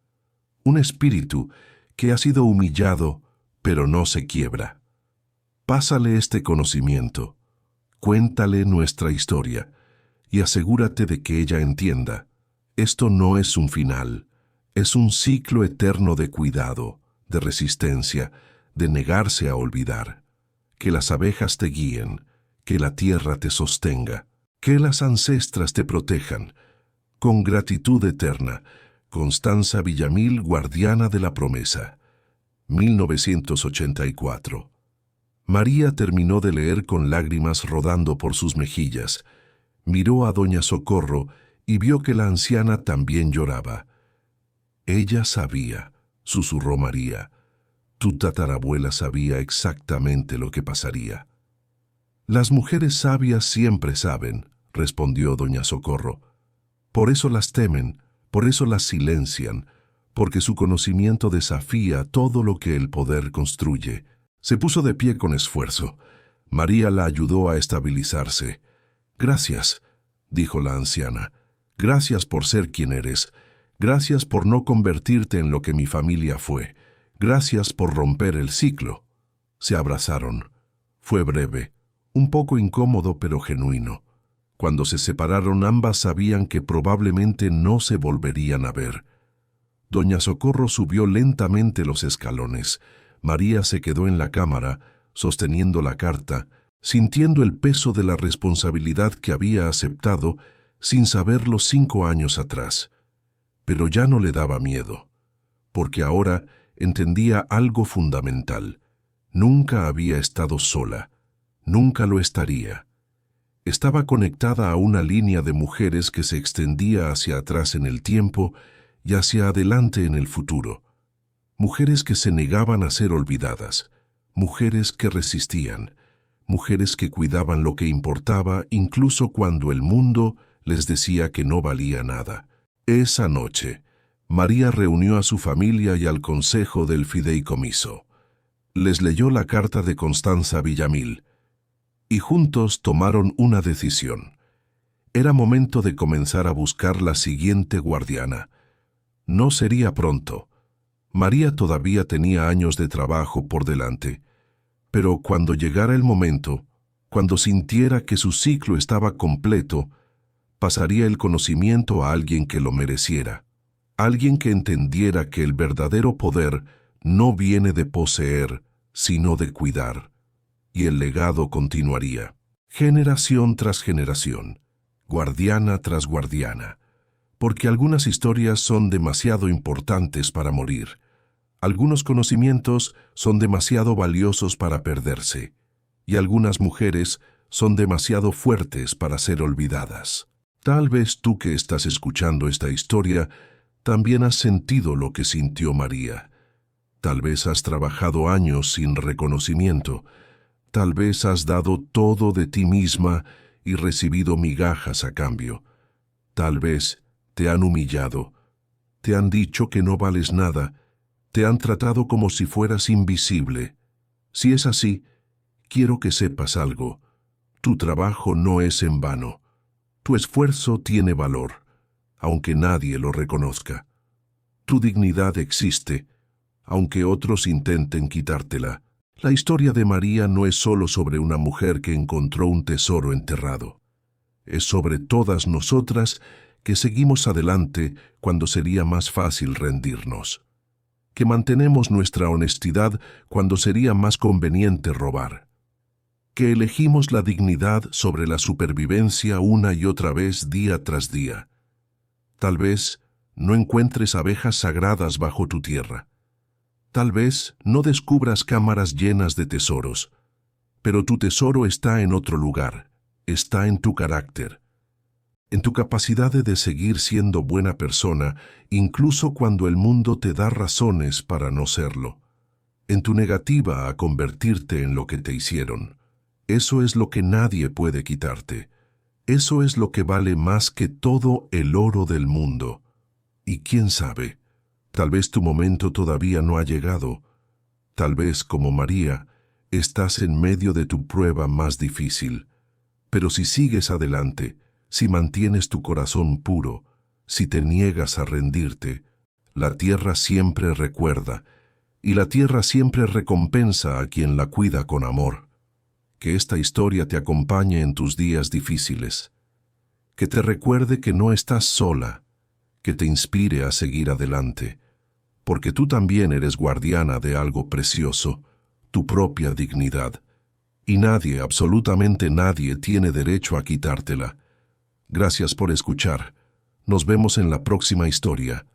Un espíritu que ha sido humillado, pero no se quiebra. Pásale este conocimiento, cuéntale nuestra historia y asegúrate de que ella entienda. Esto no es un final, es un ciclo eterno de cuidado, de resistencia, de negarse a olvidar. Que las abejas te guíen, que la tierra te sostenga, que las ancestras te protejan. Con gratitud eterna, Constanza Villamil, guardiana de la promesa. 1984. María terminó de leer con lágrimas rodando por sus mejillas. Miró a doña Socorro y vio que la anciana también lloraba. Ella sabía, susurró María. Tu tatarabuela sabía exactamente lo que pasaría. Las mujeres sabias siempre saben, respondió doña Socorro. Por eso las temen, por eso las silencian, porque su conocimiento desafía todo lo que el poder construye. Se puso de pie con esfuerzo. María la ayudó a estabilizarse. Gracias, dijo la anciana. Gracias por ser quien eres. Gracias por no convertirte en lo que mi familia fue. Gracias por romper el ciclo. Se abrazaron. Fue breve, un poco incómodo pero genuino. Cuando se separaron, ambas sabían que probablemente no se volverían a ver. Doña Socorro subió lentamente los escalones. María se quedó en la cámara, sosteniendo la carta, sintiendo el peso de la responsabilidad que había aceptado sin saberlo 5 años atrás. Pero ya no le daba miedo, porque ahora entendía algo fundamental. Nunca había estado sola, nunca lo estaría. Estaba conectada a una línea de mujeres que se extendía hacia atrás en el tiempo y hacia adelante en el futuro. Mujeres que se negaban a ser olvidadas, mujeres que resistían, mujeres que cuidaban lo que importaba incluso cuando el mundo les decía que no valía nada. Esa noche, María reunió a su familia y al consejo del fideicomiso. Les leyó la carta de Constanza Villamil, y juntos tomaron una decisión. Era momento de comenzar a buscar la siguiente guardiana. No sería pronto. María todavía tenía años de trabajo por delante, pero cuando llegara el momento, cuando sintiera que su ciclo estaba completo, pasaría el conocimiento a alguien que lo mereciera, alguien que entendiera que el verdadero poder no viene de poseer, sino de cuidar, y el legado continuaría, generación tras generación, guardiana tras guardiana, porque algunas historias son demasiado importantes para morir, algunos conocimientos son demasiado valiosos para perderse, y algunas mujeres son demasiado fuertes para ser olvidadas. Tal vez tú que estás escuchando esta historia también has sentido lo que sintió María. Tal vez has trabajado años sin reconocimiento. Tal vez has dado todo de ti misma y recibido migajas a cambio. Tal vez te han humillado. Te han dicho que no vales nada. Te han tratado como si fueras invisible. Si es así, quiero que sepas algo. Tu trabajo no es en vano. Tu esfuerzo tiene valor, aunque nadie lo reconozca. Tu dignidad existe, aunque otros intenten quitártela. La historia de María no es solo sobre una mujer que encontró un tesoro enterrado. Es sobre todas nosotras que seguimos adelante cuando sería más fácil rendirnos, que mantenemos nuestra honestidad cuando sería más conveniente robar, que elegimos la dignidad sobre la supervivencia una y otra vez día tras día. Tal vez no encuentres abejas sagradas bajo tu tierra. Tal vez no descubras cámaras llenas de tesoros, pero tu tesoro está en otro lugar, está en tu carácter, en tu capacidad de seguir siendo buena persona, incluso cuando el mundo te da razones para no serlo, en tu negativa a convertirte en lo que te hicieron. Eso es lo que nadie puede quitarte. Eso es lo que vale más que todo el oro del mundo. Y quién sabe, tal vez tu momento todavía no ha llegado. Tal vez, como María, estás en medio de tu prueba más difícil. Pero si sigues adelante, si mantienes tu corazón puro, si te niegas a rendirte, la tierra siempre recuerda, y la tierra siempre recompensa a quien la cuida con amor. Que esta historia te acompañe en tus días difíciles, que te recuerde que no estás sola, que te inspire a seguir adelante, porque tú también eres guardiana de algo precioso, tu propia dignidad, y nadie, absolutamente nadie, tiene derecho a quitártela. Gracias por escuchar. Nos vemos en la próxima historia.